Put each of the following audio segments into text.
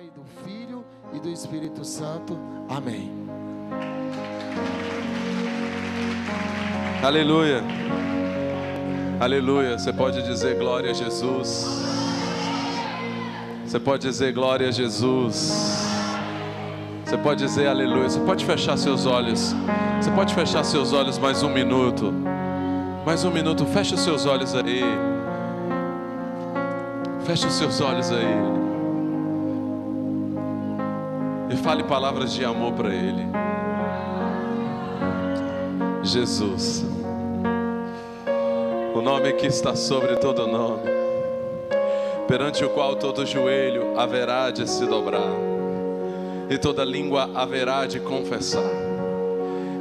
Pai, do Filho e do Espírito Santo. Amém. Aleluia. Aleluia. Você pode dizer glória a Jesus. Você pode dizer glória a Jesus. Você pode dizer aleluia. Você pode fechar seus olhos. Você pode fechar seus olhos mais um minuto. Mais um minuto. Fecha os seus olhos aí. Fecha os seus olhos aí. E fale palavras de amor para Ele. Jesus, o nome que está sobre todo nome, perante o qual todo joelho haverá de se dobrar e toda língua haverá de confessar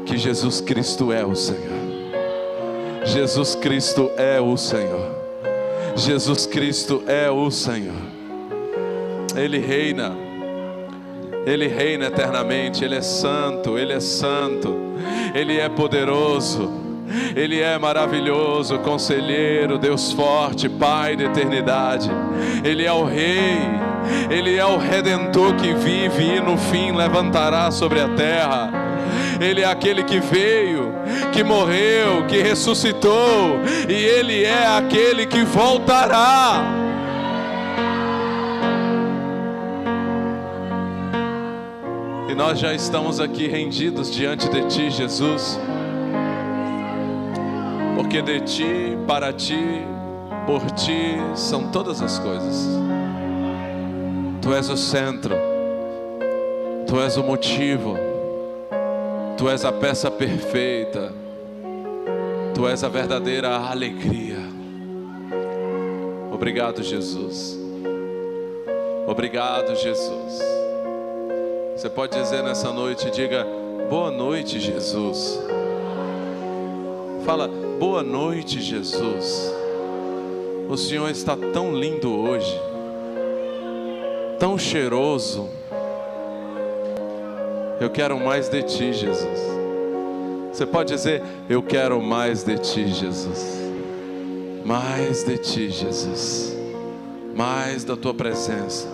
que Jesus Cristo é o Senhor. Jesus Cristo é o Senhor. Jesus Cristo é o Senhor. Ele reina eternamente. Ele é santo, Ele é santo, Ele é poderoso, Ele é maravilhoso, conselheiro, Deus forte, Pai da eternidade. Ele é o Rei, Ele é o Redentor que vive e no fim levantará sobre a terra. Ele é aquele que veio, que morreu, que ressuscitou, e Ele é aquele que voltará. E nós já estamos aqui rendidos diante de Ti, Jesus, porque de Ti, para Ti, por Ti são todas as coisas. Tu és o centro, Tu és o motivo, Tu és a peça perfeita, Tu és a verdadeira alegria. Obrigado, Jesus. Obrigado, Jesus. Você pode dizer nessa noite, diga, boa noite, Jesus. Fala, boa noite, Jesus. O Senhor está tão lindo hoje, tão cheiroso. Eu quero mais de Ti, Jesus. Você pode dizer, eu quero mais de Ti, Jesus. Mais de Ti, Jesus. Mais da Tua presença.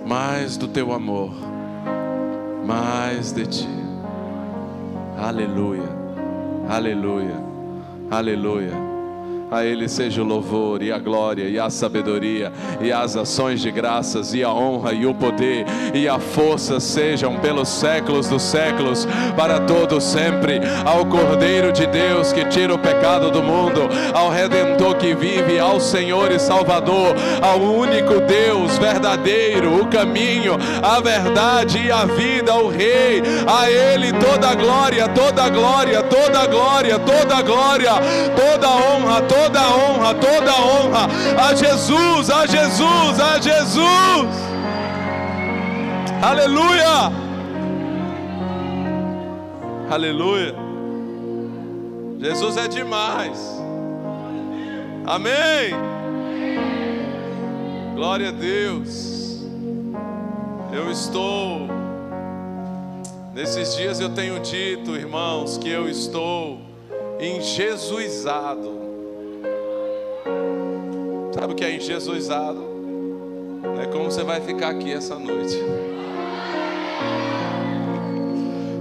Mais do Teu amor. Mais de Ti. Aleluia. Aleluia. Aleluia. A Ele seja o louvor e a glória e a sabedoria e as ações de graças e a honra e o poder e a força sejam pelos séculos dos séculos, para todos sempre. Ao Cordeiro de Deus que tira o pecado do mundo, ao Redentor que vive, ao Senhor e Salvador, ao único Deus verdadeiro, o caminho, a verdade e a vida, ao Rei. A Ele toda a glória, toda a glória, toda a glória, toda a glória, toda a honra, toda a honra, toda a honra a Jesus, a Jesus, a Jesus. Aleluia. Aleluia. Jesus é demais. Amém. Glória a Deus. Eu estou, nesses dias eu tenho dito, irmãos, que eu estou enjesuizado. Sabe o que é enjesuizado? É como você vai ficar aqui essa noite.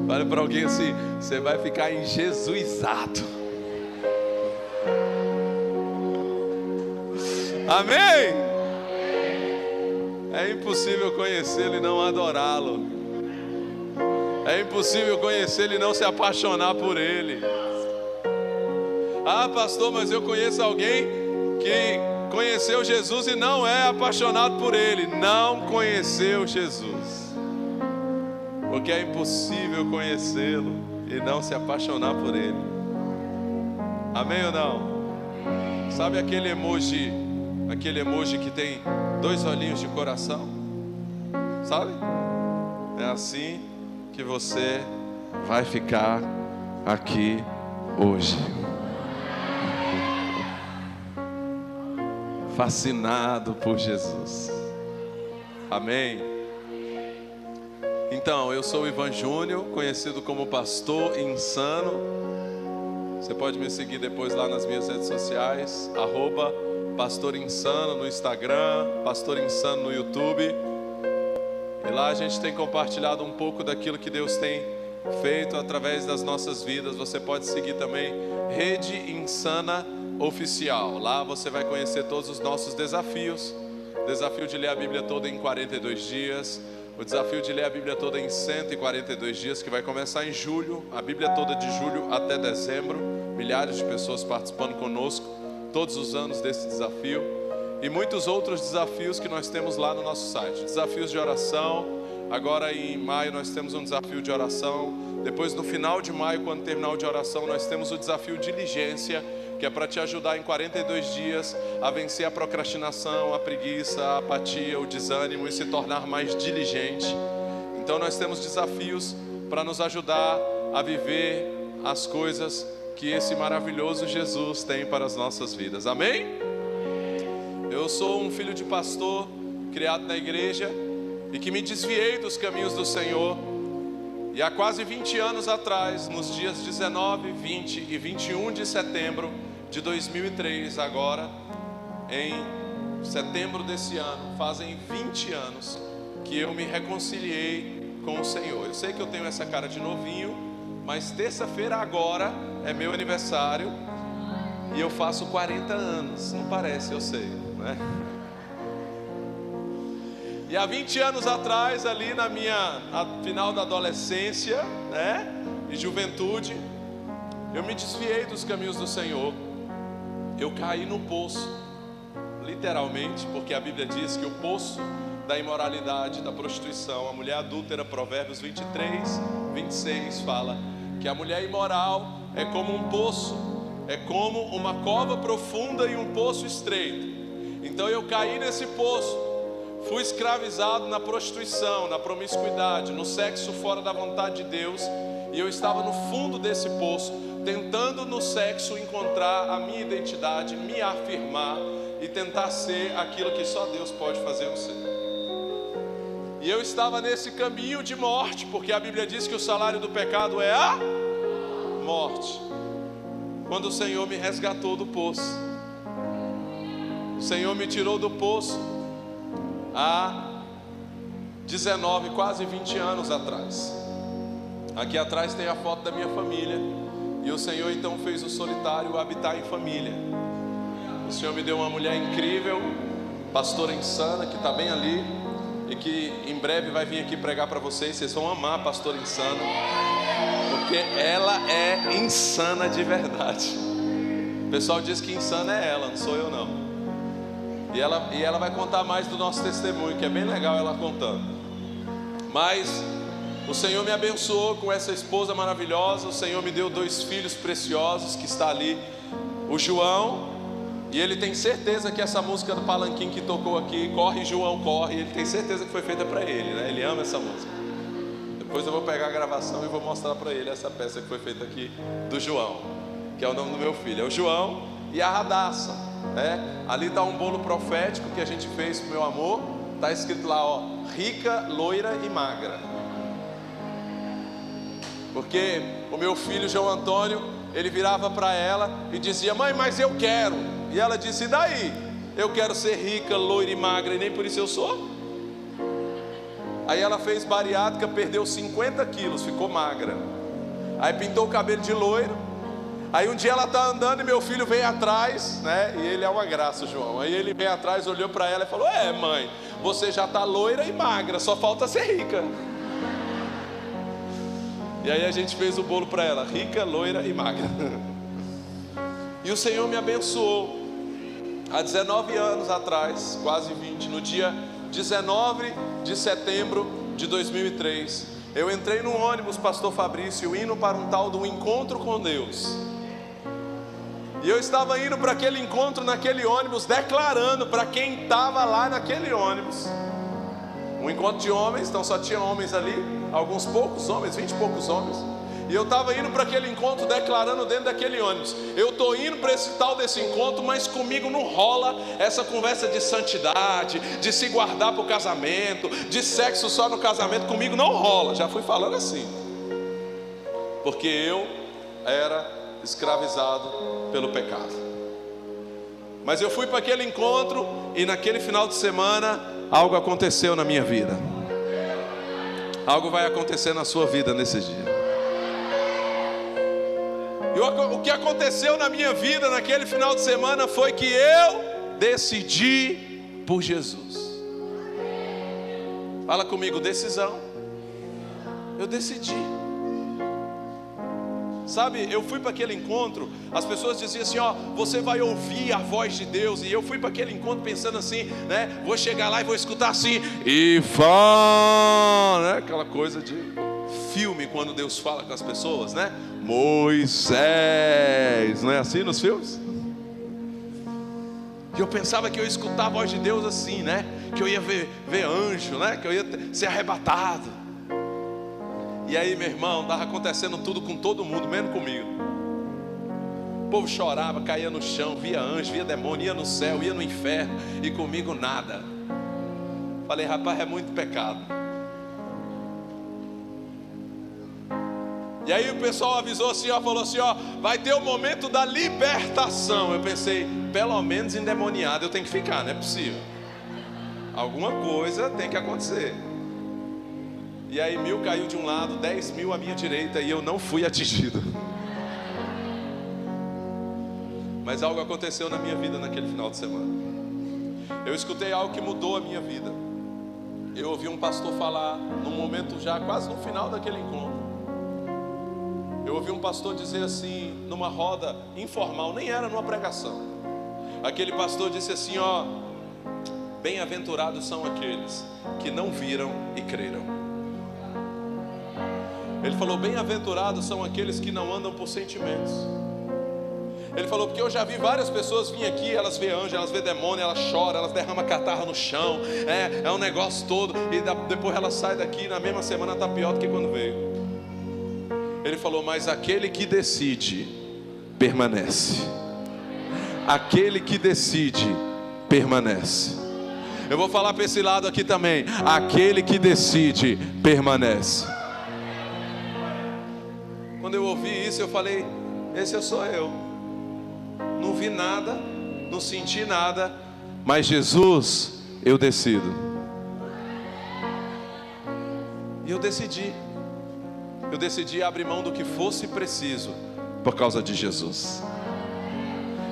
Fale para alguém assim, você vai ficar enjesuizado. Amém? É impossível conhecê-lo e não adorá-lo. É impossível conhecê-lo e não se apaixonar por Ele. Ah, pastor, mas eu conheço alguém que conheceu Jesus e não é apaixonado por Ele. Não conheceu Jesus, porque é impossível conhecê-lo e não se apaixonar por Ele. Amém ou não? Sabe aquele emoji que tem dois olhinhos de coração? Sabe? É assim que você vai ficar aqui hoje. Fascinado por Jesus. Amém? Então, eu sou o Ivan Júnior, conhecido como Pastor Insano. Você pode me seguir depois lá nas minhas redes sociais, @Pastor Insano no Instagram, Pastor Insano no YouTube. E lá a gente tem compartilhado um pouco daquilo que Deus tem feito através das nossas vidas. Você pode seguir também Rede Insana Oficial. Lá você vai conhecer todos os nossos desafios. Desafio de ler a Bíblia toda em 42 dias. O desafio de ler a Bíblia toda em 142 dias, que vai começar em julho. A Bíblia toda de julho até dezembro. Milhares de pessoas participando conosco todos os anos desse desafio. E muitos outros desafios que nós temos lá no nosso site. Desafios de oração. Agora em maio nós temos um desafio de oração. Depois no final de maio, quando terminar o de oração, nós temos o desafio diligência, que é para te ajudar em 42 dias a vencer a procrastinação, a preguiça, a apatia, o desânimo e se tornar mais diligente. Então nós temos desafios para nos ajudar a viver as coisas que esse maravilhoso Jesus tem para as nossas vidas. Amém? Eu sou um filho de pastor, criado na igreja, e que me desviei dos caminhos do Senhor. E há quase 20 anos atrás, nos dias 19, 20 e 21 de setembro de 2003, agora, em setembro desse ano, fazem 20 anos que eu me reconciliei com o Senhor. Eu sei que eu tenho essa cara de novinho, mas terça-feira agora é meu aniversário e eu faço 40 anos. Não parece, eu sei, né? E há 20 anos atrás, ali na final da adolescência, né, e juventude, eu me desviei dos caminhos do Senhor. Eu caí no poço, literalmente, porque a Bíblia diz que o poço da imoralidade, da prostituição, a mulher adúltera, Provérbios 23, 26, fala que a mulher imoral é como um poço, é como uma cova profunda e um poço estreito. Então eu caí nesse poço, fui escravizado na prostituição, na promiscuidade, no sexo fora da vontade de Deus, e eu estava no fundo desse poço, tentando no sexo encontrar a minha identidade, me afirmar e tentar ser aquilo que só Deus pode fazer eu ser. E eu estava nesse caminho de morte, porque a Bíblia diz que o salário do pecado é a morte. Quando o Senhor me resgatou do poço, o Senhor me tirou do poço há 19, quase 20 anos atrás. Aqui atrás tem a foto da minha família. E o Senhor então fez o solitário habitar em família. O Senhor me deu uma mulher incrível, pastora Insana, que está bem ali, e que em breve vai vir aqui pregar para vocês. Vocês vão amar a pastora Insana, porque ela é insana de verdade. O pessoal diz que insana é ela, não sou eu não. E ela vai contar mais do nosso testemunho, que é bem legal ela contando. Mas o Senhor me abençoou com essa esposa maravilhosa. O Senhor me deu 2 filhos preciosos, que está ali, o João, e ele tem certeza que essa música do Palanquim que tocou aqui, Corre João Corre, ele tem certeza que foi feita para ele, né? Ele ama essa música. Depois eu vou pegar a gravação e vou mostrar para ele essa peça que foi feita aqui do João, que é o nome do meu filho, é o João e a Radassa, né? Ali está um bolo profético que a gente fez pro meu amor. Está escrito lá, ó, rica, loira e magra. Porque o meu filho João Antônio, ele virava para ela e dizia: mãe, mas eu quero. E ela disse: e daí? Eu quero ser rica, loira e magra, e nem por isso eu sou. Aí ela fez bariátrica, perdeu 50 quilos, ficou magra. Aí pintou o cabelo de loiro. Aí um dia ela está andando e meu filho veio atrás, né? E ele é uma graça, João. Aí ele veio atrás, olhou para ela e falou: é, mãe, você já está loira e magra, só falta ser rica. E aí a gente fez o bolo para ela, rica, loira e magra. E o Senhor me abençoou há 19 anos atrás, quase 20, no dia 19 de setembro de 2003. Eu entrei num ônibus, pastor Fabrício, indo para um tal do encontro com Deus. E eu estava indo para aquele encontro naquele ônibus, declarando para quem estava lá naquele ônibus. Um encontro de homens, então só tinha homens ali, alguns poucos homens, 20 e poucos homens. E eu estava indo para aquele encontro, declarando dentro daquele ônibus: eu estou indo para esse tal desse encontro, mas comigo não rola essa conversa de santidade, de se guardar para o casamento, de sexo só no casamento. Comigo não rola. Já fui falando assim, porque eu era escravizado pelo pecado. Mas eu fui para aquele encontro, e naquele final de semana algo aconteceu na minha vida. Algo vai acontecer na sua vida nesse dia. E o que aconteceu na minha vida naquele final de semana foi que eu decidi por Jesus. Fala comigo, decisão. Eu decidi. Sabe, eu fui para aquele encontro, as pessoas diziam assim, ó, você vai ouvir a voz de Deus. E eu fui para aquele encontro pensando assim, né, vou chegar lá e vou escutar assim, e fala, né, aquela coisa de filme, quando Deus fala com as pessoas, né, Moisés, não é assim nos filmes? E eu pensava que eu ia escutar a voz de Deus assim, né, que eu ia ver anjo, né, que eu ia ser arrebatado. E aí, meu irmão, estava acontecendo tudo com todo mundo, menos comigo. O povo chorava, caía no chão, via anjo, via demônio, ia no céu, ia no inferno, e comigo nada. Falei, rapaz, é muito pecado. E aí o pessoal avisou assim, ó, falou assim, ó, vai ter o momento da libertação. Eu pensei, pelo menos endemoniado eu tenho que ficar, não é possível. Alguma coisa tem que acontecer. E aí 1000 caiu de um lado, 10.000 à minha direita, e eu não fui atingido. Mas algo aconteceu na minha vida naquele final de semana. Eu escutei algo que mudou a minha vida. Eu ouvi um pastor falar, num momento já quase no final daquele encontro. Eu ouvi um pastor dizer assim, numa roda informal, nem era numa pregação. Aquele pastor disse assim, ó, bem-aventurados são aqueles que não viram e creram. Ele falou, bem-aventurados são aqueles que não andam por sentimentos. Ele falou, porque eu já vi várias pessoas vir aqui, elas vê anjo, elas vê demônio, elas choram, elas derramam catarro no chão, é um negócio todo, e depois ela sai daqui, na mesma semana está pior do que quando veio. Ele falou, mas aquele que decide, permanece. Aquele que decide, permanece. Eu vou falar para esse lado aqui também, aquele que decide, permanece. Quando eu ouvi isso, eu falei, esse sou eu. Não vi nada, não senti nada, mas Jesus, eu decido. E eu decidi abrir mão do que fosse preciso por causa de Jesus.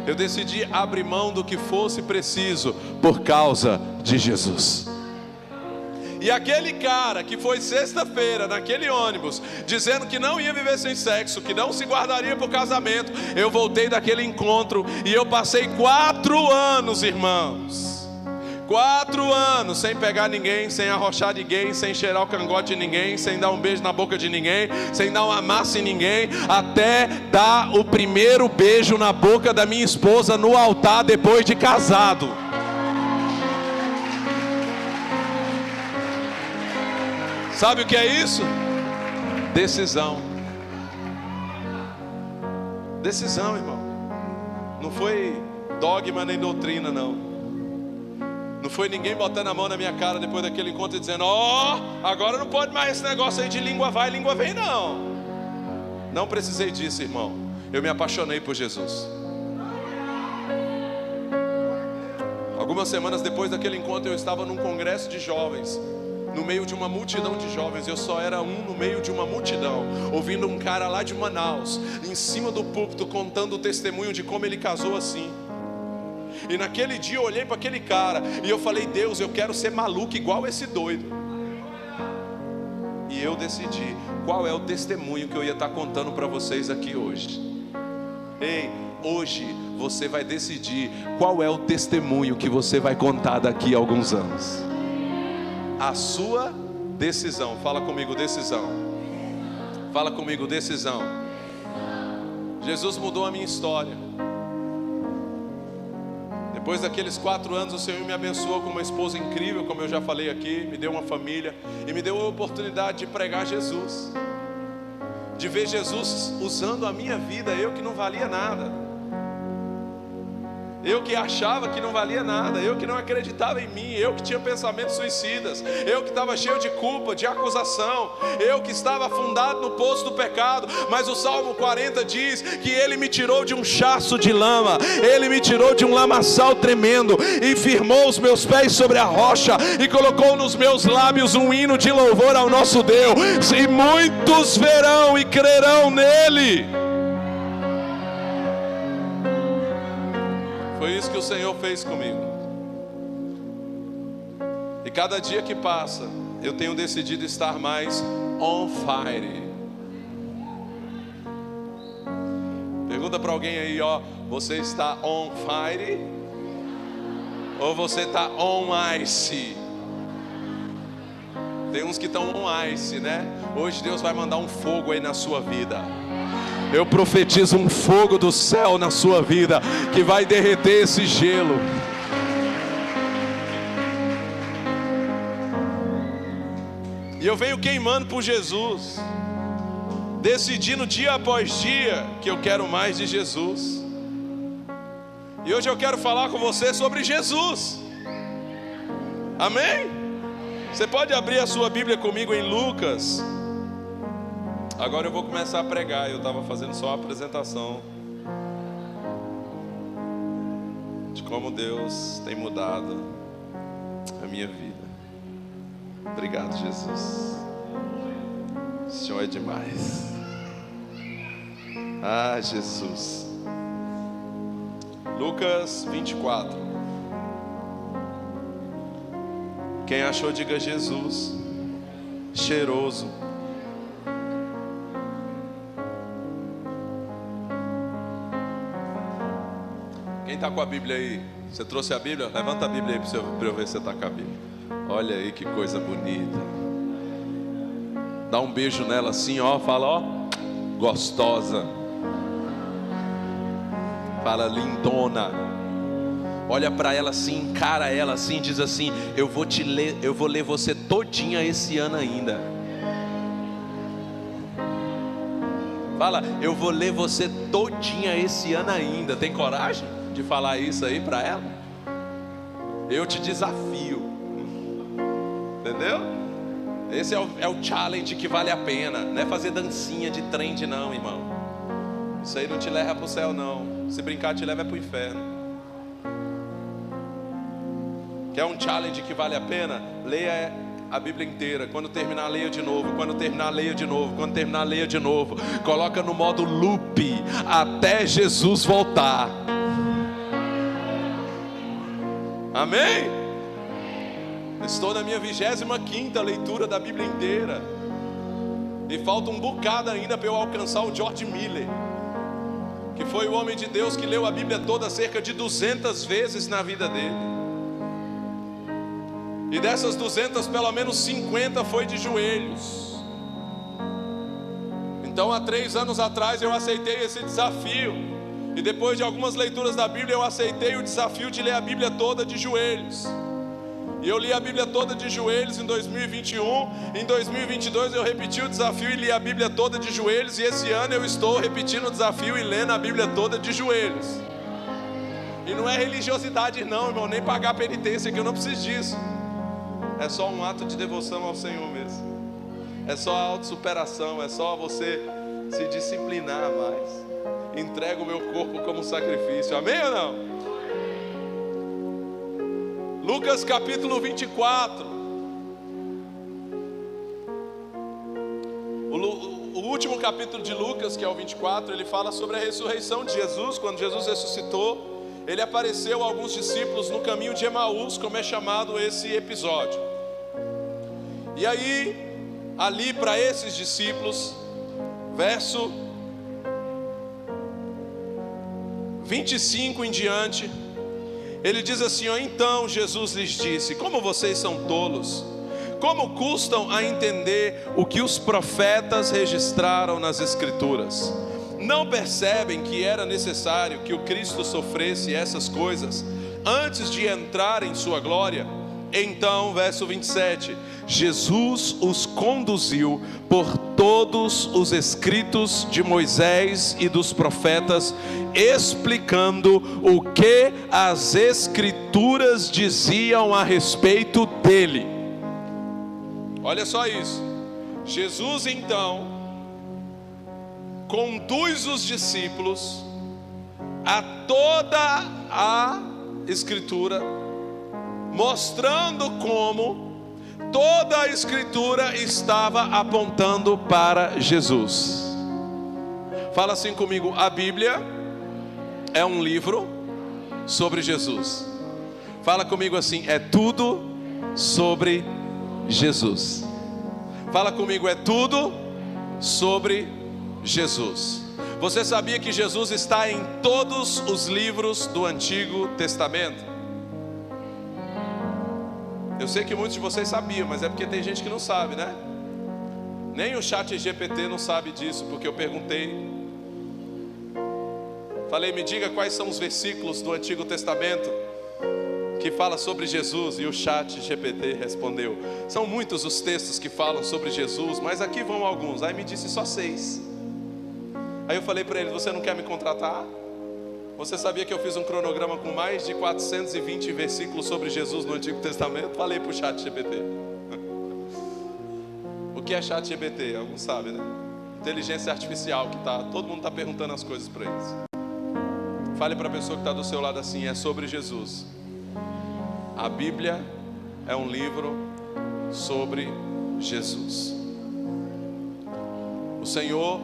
Eu decidi abrir mão do que fosse preciso por causa de Jesus. E aquele cara que foi sexta-feira naquele ônibus, dizendo que não ia viver sem sexo, que não se guardaria para o casamento, eu voltei daquele encontro e eu passei 4 anos, irmãos, 4 anos sem pegar ninguém, sem arrochar ninguém, sem cheirar o cangote de ninguém, sem dar um beijo na boca de ninguém, sem dar uma massa em ninguém, até dar o primeiro beijo na boca da minha esposa no altar depois de casado. Sabe o que é isso? Decisão. Decisão, irmão. Não foi dogma nem doutrina, não. Não foi ninguém botando a mão na minha cara depois daquele encontro e dizendo, ó, agora não pode mais esse negócio aí de língua vai, língua vem, não. Não precisei disso, irmão. Eu me apaixonei por Jesus. Algumas semanas depois daquele encontro eu estava num congresso de jovens, no meio de uma multidão de jovens. Eu só era um no meio de uma multidão, ouvindo um cara lá de Manaus, em cima do púlpito, contando o testemunho de como ele casou assim. E naquele dia eu olhei para aquele cara e eu falei, Deus, eu quero ser maluco igual esse doido. E eu decidi qual é o testemunho que eu ia estar contando para vocês aqui hoje. Ei, hoje você vai decidir qual é o testemunho que você vai contar daqui a alguns anos. A sua decisão. Fala comigo, decisão. Fala comigo, decisão. Jesus mudou a minha história. Depois daqueles 4 anos, o Senhor me abençoou com uma esposa incrível, como eu já falei aqui, me deu uma família e me deu a oportunidade de pregar Jesus, de ver Jesus usando a minha vida, eu que não valia nada. Eu que achava que não valia nada, eu que não acreditava em mim, eu que tinha pensamentos suicidas, eu que estava cheio de culpa, de acusação, eu que estava afundado no poço do pecado. Mas o Salmo 40 diz que Ele me tirou de um charco de lama, Ele me tirou de um lamaçal tremendo, e firmou os meus pés sobre a rocha, e colocou nos meus lábios um hino de louvor ao nosso Deus, e muitos verão e crerão nele. Foi isso que o Senhor fez comigo. E cada dia que passa, eu tenho decidido estar mais on fire. Pergunta para alguém aí, ó, você está on fire? Ou você está on ice? Tem uns que estão on ice, né? Hoje Deus vai mandar um fogo aí na sua vida. Eu profetizo um fogo do céu na sua vida, que vai derreter esse gelo. E eu venho queimando por Jesus, decidindo dia após dia que eu quero mais de Jesus. E hoje eu quero falar com você sobre Jesus. Amém? Você pode abrir a sua Bíblia comigo em Lucas. Agora eu vou começar a pregar. Eu estava fazendo só a apresentação de como Deus tem mudado a minha vida. Obrigado, Jesus. O Senhor é demais. Ah, Jesus. Lucas 24. Quem achou, diga Jesus. Cheiroso. Quem está com a Bíblia aí? Você trouxe a Bíblia? Levanta a Bíblia aí para eu ver se você está com a Bíblia. Olha aí que coisa bonita. Dá um beijo nela assim, ó. Fala, ó, gostosa. Fala, lindona. Olha para ela assim, encara ela assim, diz assim: eu vou ler você todinha esse ano ainda. Fala, eu vou ler você todinha esse ano ainda. Tem coragem de falar isso aí para ela? Eu te desafio. Entendeu? Esse é o challenge que vale a pena. Não é fazer dancinha de trend não, irmão. Isso aí não te leva para o céu não. Se brincar te leva para o inferno. Quer um challenge que vale a pena? Leia a Bíblia inteira. Quando terminar, leia de novo. Quando terminar, leia de novo. Quando terminar, leia de novo. Coloca no modo loop até Jesus voltar. Amém? Estou na minha 25ª leitura da Bíblia inteira. E falta um bocado ainda para eu alcançar o George Miller, que foi o homem de Deus que leu a Bíblia toda cerca de 200 vezes na vida dele. E dessas 200, pelo menos 50 foi de joelhos. Então há 3 anos atrás eu aceitei esse desafio. E depois de algumas leituras da Bíblia eu aceitei o desafio de ler a Bíblia toda de joelhos. E eu li a Bíblia toda de joelhos em 2021. Em 2022 eu repeti o desafio e li a Bíblia toda de joelhos. E esse ano eu estou repetindo o desafio e lendo a Bíblia toda de joelhos. E não é religiosidade não, irmão, nem pagar penitência, que eu não preciso disso. É só um ato de devoção ao Senhor mesmo. É só a autossuperação, é só você se disciplinar mais. Entrego o meu corpo como sacrifício, amém ou não? Lucas capítulo 24. O último capítulo de Lucas, que é o 24, ele fala sobre a ressurreição de Jesus. Quando Jesus ressuscitou, ele apareceu a alguns discípulos no caminho de Emaús, como é chamado esse episódio. E aí, ali para esses discípulos, verso 25 em diante, ele diz assim, ó: então Jesus lhes disse: como vocês são tolos, como custam a entender o que os profetas registraram nas Escrituras? Não percebem que era necessário que o Cristo sofresse essas coisas antes de entrar em sua glória? então, verso 27, Jesus os conduziu por todos os escritos de Moisés e dos profetas, explicando o que as escrituras diziam a respeito dele. Olha só isso. Jesus então conduz os discípulos a toda a escritura, mostrando como toda a escritura estava apontando para Jesus. Fala assim comigo: a Bíblia é um livro sobre Jesus. Fala comigo assim: é tudo sobre Jesus. Fala comigo: é tudo sobre Jesus. Você sabia que Jesus está em todos os livros do Antigo Testamento? Eu sei que muitos de vocês sabiam, mas é porque tem gente que não sabe, né? Nem o ChatGPT não sabe disso, porque eu perguntei. Falei: me diga quais são os versículos do Antigo Testamento que fala sobre Jesus, e o ChatGPT respondeu: são muitos os textos que falam sobre Jesus, mas aqui vão alguns. Aí me disse: só 6. Aí eu falei para ele: você não quer me contratar? Você sabia que eu fiz um cronograma com mais de 420 versículos sobre Jesus no Antigo Testamento? Falei para o ChatGPT. O que é ChatGPT? Alguns sabem, né? Inteligência artificial, que todo mundo está perguntando as coisas para eles. Fale para a pessoa que está do seu lado assim: é sobre Jesus. A Bíblia é um livro sobre Jesus. O Senhor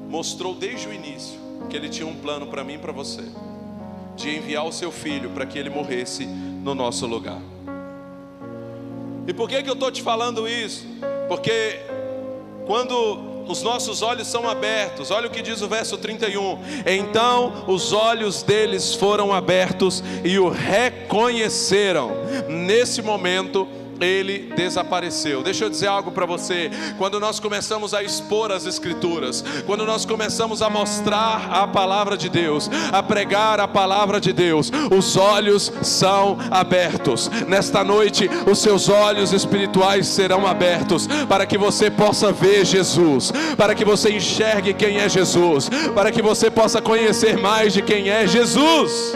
mostrou desde o início que Ele tinha um plano para mim e para você, de enviar o seu Filho para que Ele morresse no nosso lugar. E por que eu estou te falando isso? Porque quando os nossos olhos são abertos, olha o que diz o verso 31: então os olhos deles foram abertos e o reconheceram. Nesse momento ele desapareceu. Deixa eu dizer algo para você: quando nós começamos a expor as escrituras, quando nós começamos a mostrar a palavra de Deus, a pregar a palavra de Deus, os olhos são abertos. Nesta noite os seus olhos espirituais serão abertos, para que você possa ver Jesus, para que você enxergue quem é Jesus, para que você possa conhecer mais de quem é Jesus.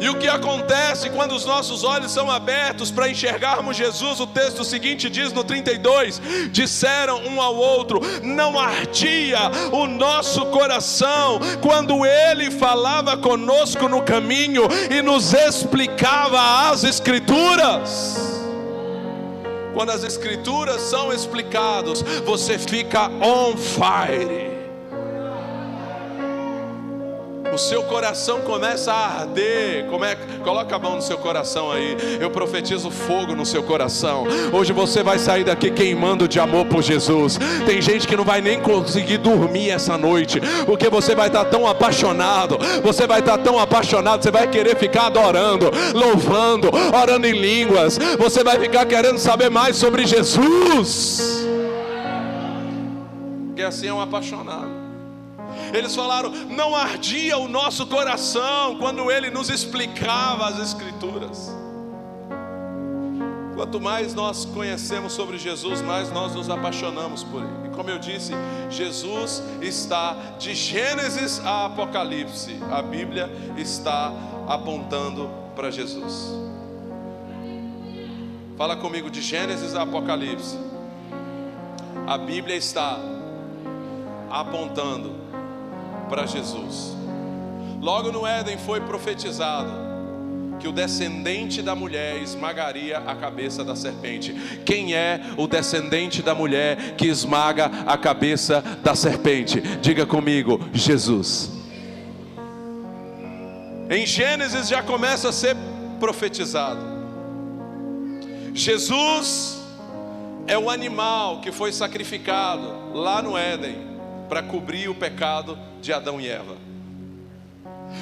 E o que acontece quando os nossos olhos são abertos para enxergarmos Jesus? O texto seguinte diz no 32: disseram um ao outro: não ardia o nosso coração quando Ele falava conosco no caminho e nos explicava as Escrituras? Quando as Escrituras são explicadas, você fica on fire. O seu coração começa a arder. Coloca a mão no seu coração aí. Eu profetizo fogo no seu coração. Hoje você vai sair daqui queimando de amor por Jesus. Tem gente que não vai nem conseguir dormir essa noite, porque você vai estar tão apaixonado. Você vai estar tão apaixonado, você vai querer ficar adorando, louvando, orando em línguas. Você vai ficar querendo saber mais sobre Jesus, porque assim é um apaixonado. Eles falaram: não ardia o nosso coração quando Ele nos explicava as Escrituras. Quanto mais nós conhecemos sobre Jesus, mais nós nos apaixonamos por Ele. E como eu disse, Jesus está de Gênesis a Apocalipse. A Bíblia está apontando para Jesus. Fala comigo: de Gênesis a Apocalipse, a Bíblia está apontando para Jesus. Logo no Éden foi profetizado que o descendente da mulher esmagaria a cabeça da serpente. Quem é o descendente da mulher que esmaga a cabeça da serpente? Diga comigo: Jesus. Em Gênesis já começa a ser profetizado. Jesus é o animal que foi sacrificado lá no Éden para cobrir o pecado de Adão e Eva.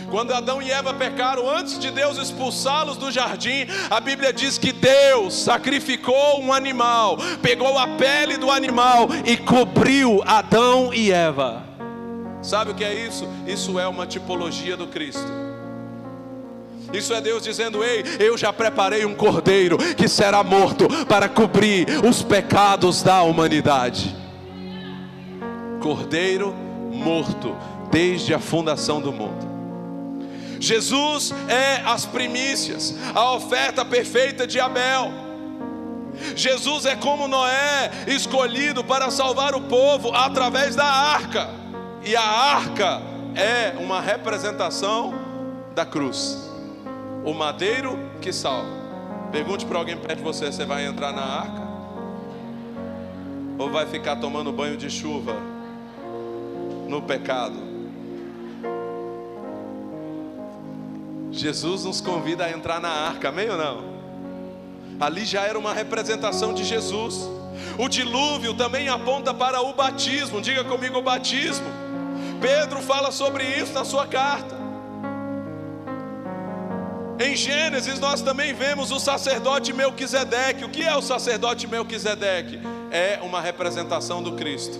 Quando Adão e Eva pecaram, antes de Deus expulsá-los do jardim, a Bíblia diz que Deus sacrificou um animal, pegou a pele do animal e cobriu Adão e Eva. Sabe o que é isso? Isso é uma tipologia do Cristo. Isso é Deus dizendo: ei, eu já preparei um cordeiro que será morto para cobrir os pecados da humanidade. Cordeiro morto desde a fundação do mundo. Jesus é as primícias, a oferta perfeita de Abel. Jesus é como Noé, escolhido para salvar o povo através da arca. E a arca é uma representação da cruz, o madeiro que salva. Pergunte para alguém perto de você: você vai entrar na arca? Ou vai ficar tomando banho de chuva no pecado? Jesus nos convida a entrar na arca, amém ou não? Ali já era uma representação de Jesus. O dilúvio também aponta para o batismo. Diga comigo: o batismo. Pedro fala sobre isso na sua carta. Em Gênesis nós também vemos o sacerdote Melquisedeque. O que é o sacerdote Melquisedeque? É uma representação do Cristo,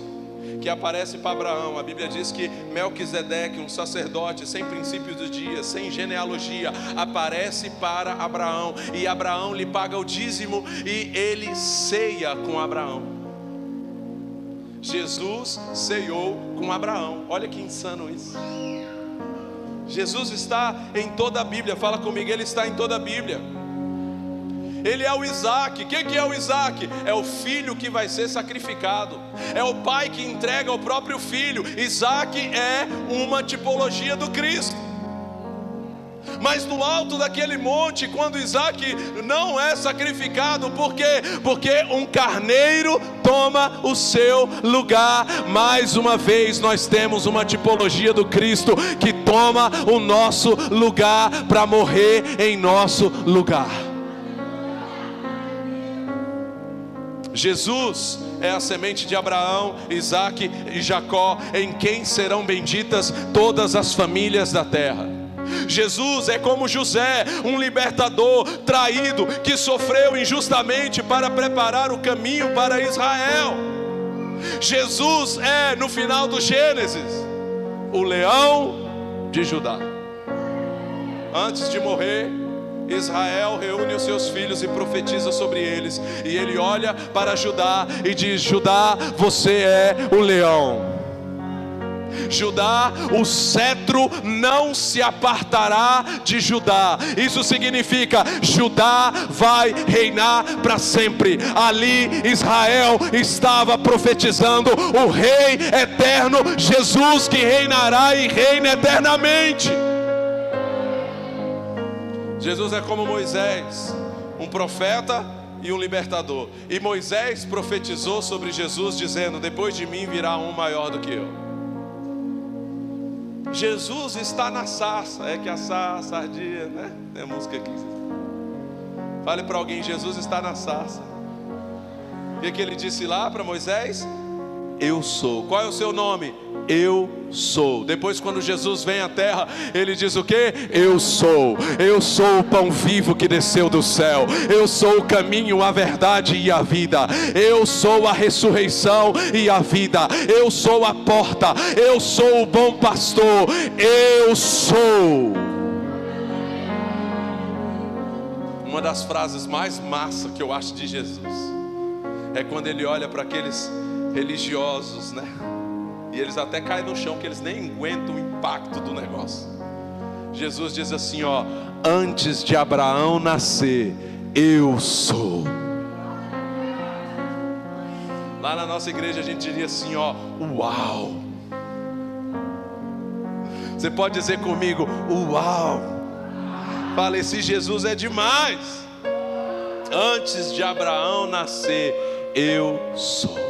que aparece para Abraão. A Bíblia diz que Melquisedeque, um sacerdote sem princípios do dia, sem genealogia, aparece para Abraão, e Abraão lhe paga o dízimo e ele ceia com Abraão. Jesus ceiou com Abraão. Olha que insano isso. Jesus está em toda a Bíblia. Fala comigo: ele está em toda a Bíblia. Ele é o Isaac. O que é o Isaac? É o filho que vai ser sacrificado. É o pai que entrega o próprio filho. Isaac é uma tipologia do Cristo. Mas no alto daquele monte, quando Isaac não é sacrificado, por quê? Porque um carneiro toma o seu lugar. Mais uma vez nós temos uma tipologia do Cristo que toma o nosso lugar para morrer em nosso lugar. Jesus é a semente de Abraão, Isaque e Jacó, em quem serão benditas todas as famílias da terra. Jesus é como José, um libertador traído que sofreu injustamente para preparar o caminho para Israel. Jesus é, no final do Gênesis, o leão de Judá. Antes de morrer, Israel reúne os seus filhos e profetiza sobre eles. E ele olha para Judá e diz: Judá, você é o leão. Judá, o cetro não se apartará de Judá. Isso significa: Judá vai reinar para sempre. Ali Israel estava profetizando o Rei eterno, Jesus, que reinará e reina eternamente. Jesus é como Moisés, um profeta e um libertador. E Moisés profetizou sobre Jesus dizendo: depois de mim virá um maior do que eu. Jesus está na sarça. É que a sardinha, né? Tem a música aqui. Fale para alguém: Jesus está na sarça. O que ele disse lá para Moisés? Eu sou. Qual é o seu nome? Eu sou. Depois, quando Jesus vem à terra, ele diz o que? Eu sou. Eu sou o pão vivo que desceu do céu. Eu sou o caminho, a verdade e a vida. Eu sou a ressurreição e a vida. Eu sou a porta. Eu sou o bom pastor. Eu sou. Uma das frases mais massa que eu acho de Jesus é quando ele olha para aqueles religiosos, né? E eles até caem no chão, que eles nem aguentam o impacto do negócio. Jesus diz assim, ó: antes de Abraão nascer, eu sou. Lá na nossa igreja a gente diria assim, ó: uau. Você pode dizer comigo: uau. Fala, esse Jesus é demais. Antes de Abraão nascer, eu sou.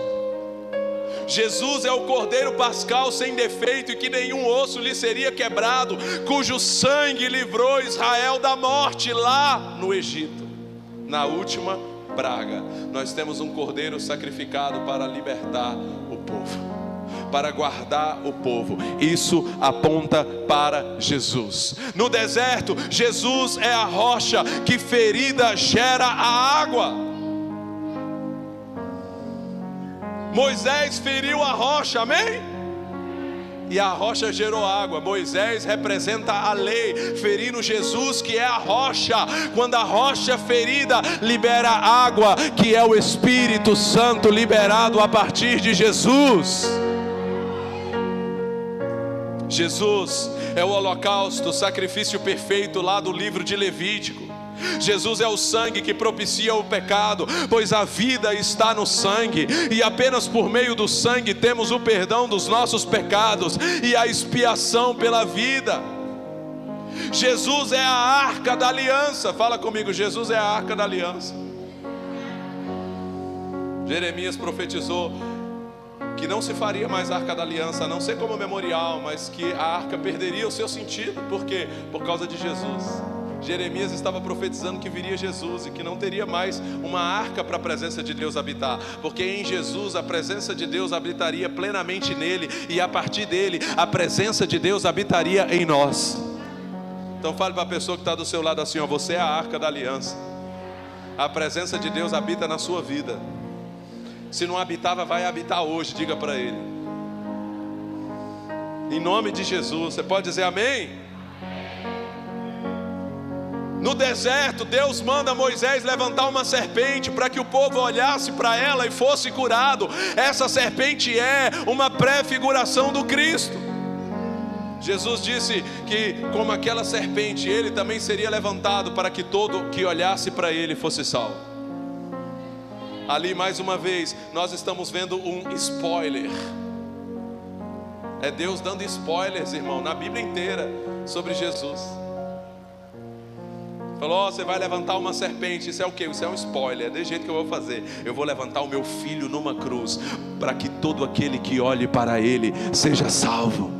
Jesus é o Cordeiro Pascal sem defeito e que nenhum osso lhe seria quebrado, cujo sangue livrou Israel da morte lá no Egito, na última praga. Nós temos um Cordeiro sacrificado para libertar o povo, para guardar o povo. Isso aponta para Jesus. No deserto, Jesus é a rocha que ferida gera a água. Moisés feriu a rocha, amém? e a rocha gerou água. Moisés representa a lei, ferindo Jesus, que é a rocha. Quando a rocha ferida libera água, que é o Espírito Santo liberado a partir de Jesus. Jesus é o holocausto, o sacrifício perfeito lá do livro de Levítico. Jesus é o sangue que propicia o pecado, pois a vida está no sangue, e apenas por meio do sangue temos o perdão dos nossos pecados e a expiação pela vida. Jesus é a arca da aliança. Fala comigo, Jesus é a arca da aliança. Jeremias profetizou que não se faria mais arca da aliança, a não ser como memorial, mas que a arca perderia o seu sentido. Por quê? Por causa de Jesus. Jeremias estava profetizando que viria Jesus e que não teria mais uma arca para a presença de Deus habitar, porque em Jesus a presença de Deus habitaria plenamente nele, e a partir dele a presença de Deus habitaria em nós. Então fale para a pessoa que está do seu lado assim, ó, você é a arca da aliança. A presença de Deus habita na sua vida. Se não habitava, vai habitar hoje, diga para ele. Em nome de Jesus, você pode dizer amém? No deserto, Deus manda Moisés levantar uma serpente para que o povo olhasse para ela e fosse curado. Essa serpente é uma pré-figuração do Cristo. Jesus disse que como aquela serpente, ele também seria levantado para que todo que olhasse para ele fosse salvo. Ali mais uma vez, nós estamos vendo um spoiler. É Deus dando spoilers, irmão, na Bíblia inteira sobre Jesus. Falou, você vai levantar uma serpente. Isso é o quê? Isso é um spoiler. É desse jeito que eu vou fazer. Eu vou levantar o meu filho numa cruz, para que todo aquele que olhe para ele seja salvo.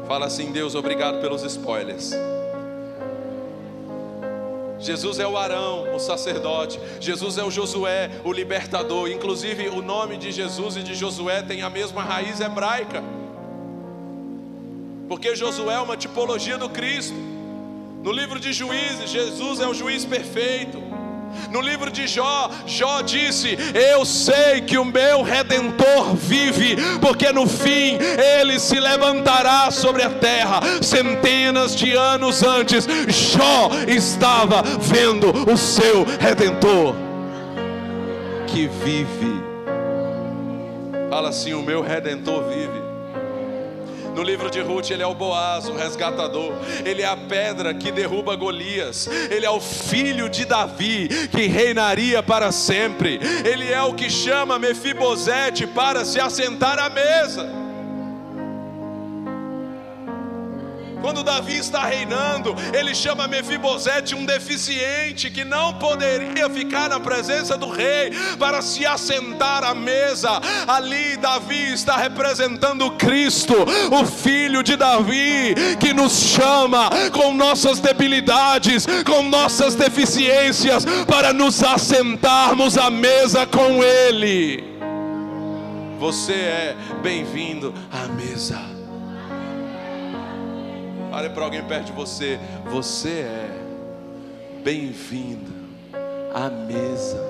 Fala assim, Deus, obrigado pelos spoilers. Jesus é o Arão, o sacerdote. Jesus é o Josué, o libertador. Inclusive o nome de Jesus e de Josué tem a mesma raiz hebraica, porque Josué é uma tipologia do Cristo. No livro de Juízes, Jesus é o juiz perfeito. No livro de Jó, Jó disse, eu sei que o meu Redentor vive, porque no fim ele se levantará sobre a terra. Centenas de anos antes, Jó estava vendo o seu Redentor que vive. Fala assim, o meu Redentor vive. No livro de Ruth, ele é o Boaz, o resgatador. Ele é a pedra que derruba Golias. Ele é o filho de Davi, que reinaria para sempre. Ele é o que chama Mefibosete para se assentar à mesa. Quando Davi está reinando, ele chama Mefibosete um deficiente, que não poderia ficar na presença do rei para se assentar à mesa. Ali Davi está representando Cristo, o filho de Davi, que nos chama com nossas debilidades, com nossas deficiências, para nos assentarmos à mesa com ele. Você é bem-vindo à mesa. Olha para alguém perto de você. Você é bem-vindo à mesa.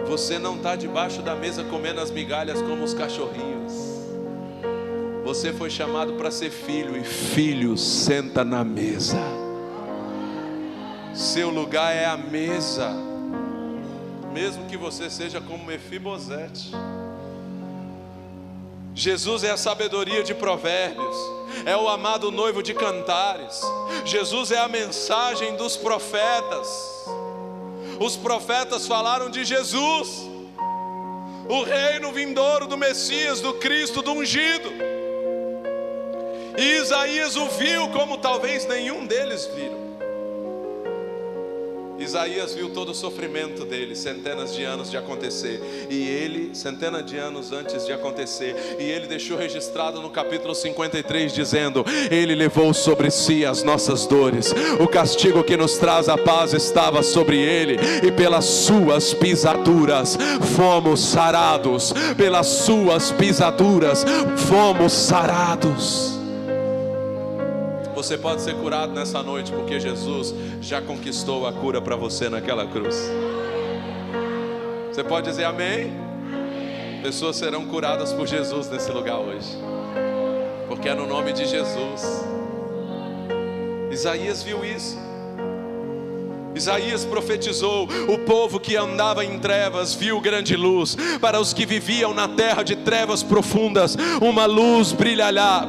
Você não está debaixo da mesa comendo as migalhas como os cachorrinhos. Você foi chamado para ser filho, e filho senta na mesa. Seu lugar é a mesa, mesmo que você seja como Mefibosete. Jesus é a sabedoria de Provérbios, é o amado noivo de Cantares. Jesus é a mensagem dos profetas. Os profetas falaram de Jesus, o reino vindouro do Messias, do Cristo, do ungido. E Isaías o viu como talvez nenhum deles viram. Isaías viu todo o sofrimento dele, centenas de anos de acontecer, e ele, centenas de anos antes de acontecer, e ele deixou registrado no capítulo 53, dizendo, ele levou sobre si as nossas dores, o castigo que nos traz a paz estava sobre ele, e pelas suas pisaduras fomos sarados. Pelas suas pisaduras fomos sarados. Você pode ser curado nessa noite, porque Jesus já conquistou a cura para você naquela cruz. Você pode dizer amém? Pessoas serão curadas por Jesus nesse lugar hoje, porque é no nome de Jesus. Isaías viu isso. Isaías profetizou: o povo que andava em trevas viu grande luz. Para os que viviam na terra de trevas profundas, uma luz brilhará,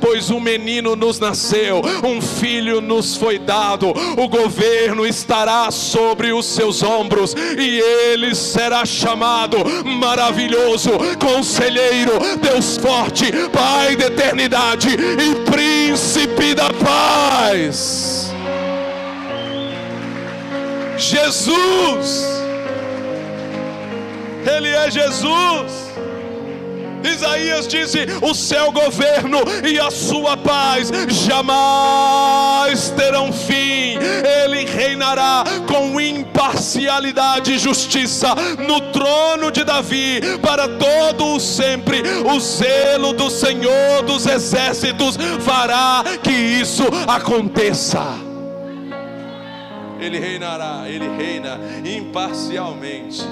pois um menino nos nasceu, um filho nos foi dado, o governo estará sobre os seus ombros, e ele será chamado Maravilhoso, Conselheiro, Deus Forte, Pai da Eternidade e Príncipe da Paz. Jesus, Ele é Jesus. Isaías disse: o seu governo e a sua paz jamais terão fim. Ele reinará com imparcialidade e justiça no trono de Davi para todo o sempre. O zelo do Senhor dos exércitos fará que isso aconteça. Ele reinará, Ele reina imparcialmente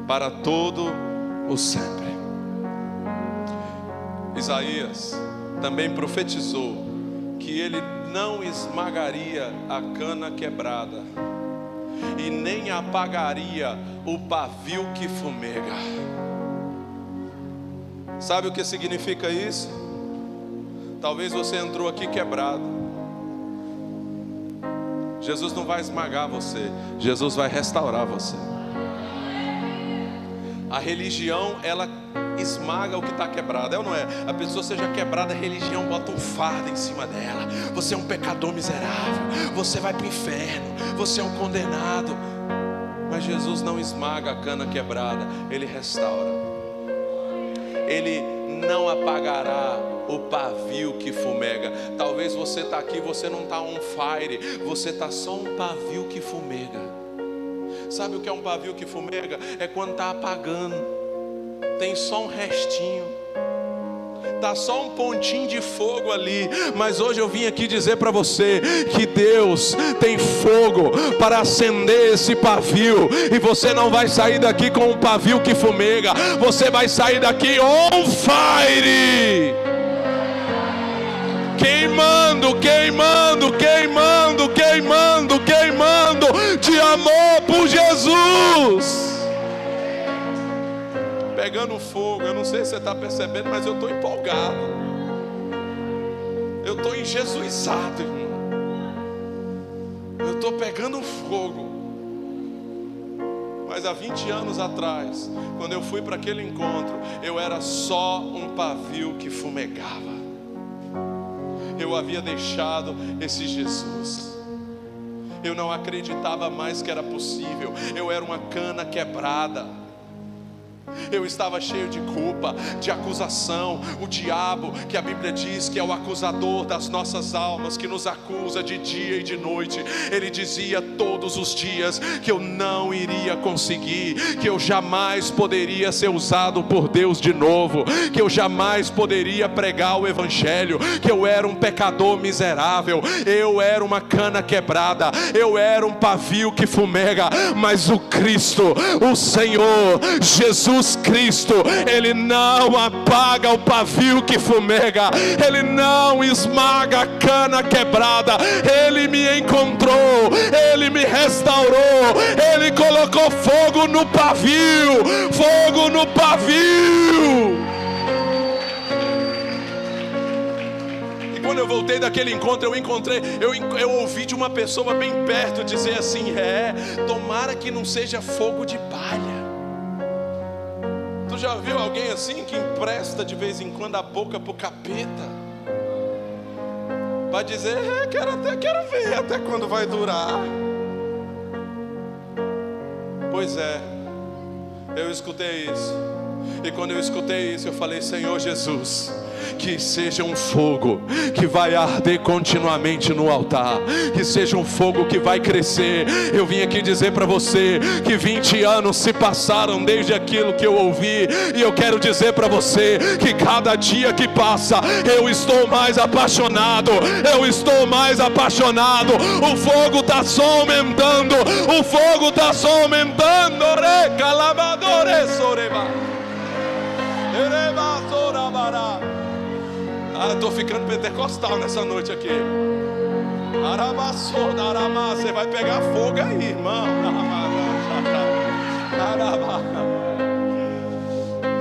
para todo o sempre. Isaías também profetizou que ele não esmagaria a cana quebrada e nem apagaria o pavio que fumega. Sabe o que significa isso? Talvez você entrou aqui quebrado. Jesus não vai esmagar você, Jesus vai restaurar você. A religião, ela esmaga o que está quebrado, é ou não é? A pessoa seja quebrada, a religião bota um fardo em cima dela. Você é um pecador miserável, você vai para o inferno, você é um condenado. Mas Jesus não esmaga a cana quebrada, Ele restaura. Ele não apagará o pavio que fumega. Talvez você está aqui, você não está on fire, você está só um pavio que fumega. Sabe o que é um pavio que fumega? É quando está apagando, tem só um restinho, está só um pontinho de fogo ali. Mas hoje eu vim aqui dizer para você que Deus tem fogo para acender esse pavio, e você não vai sair daqui com um pavio que fumega, você vai sair daqui on fire, queimando, queimando, queimando, queimando, queimando de amor por Jesus, pegando fogo. Eu não sei se você está percebendo, mas eu estou empolgado, eu estou enjesuizado, irmão. Eu estou pegando fogo. Mas há 20 anos atrás, quando eu fui para aquele encontro, eu era só um pavio que fumegava. Eu havia deixado esse Jesus. Eu não acreditava mais que era possível. Eu era uma cana quebrada. Eu estava cheio de culpa, de acusação. O diabo, que a Bíblia diz que é o acusador das nossas almas, que nos acusa de dia e de noite, ele dizia todos os dias que eu não iria conseguir, que eu jamais poderia ser usado por Deus de novo, que eu jamais poderia pregar o Evangelho, que eu era um pecador miserável, eu era uma cana quebrada, eu era um pavio que fumega. Mas o Cristo, o Senhor Jesus Cristo, Ele não apaga o pavio que fumega, Ele não esmaga a cana quebrada. Ele me encontrou, Ele me restaurou, Ele colocou fogo no pavio, fogo no pavio. E quando eu voltei daquele encontro, eu ouvi de uma pessoa bem perto dizer assim: tomara que não seja fogo de palha. Tu já viu alguém assim que empresta de vez em quando a boca pro capeta? Vai dizer: quero ver até quando vai durar. Pois é, eu escutei isso. E quando eu escutei isso, eu falei: Senhor Jesus, que seja um fogo que vai arder continuamente no altar, que seja um fogo que vai crescer. Eu vim aqui dizer para você que 20 anos se passaram desde aquilo que eu ouvi, e eu quero dizer para você que cada dia que passa eu estou mais apaixonado, eu estou mais apaixonado. O fogo está só aumentando, o fogo está só aumentando. Estou ficando pentecostal nessa noite aqui. Você vai pegar fogo aí, irmão.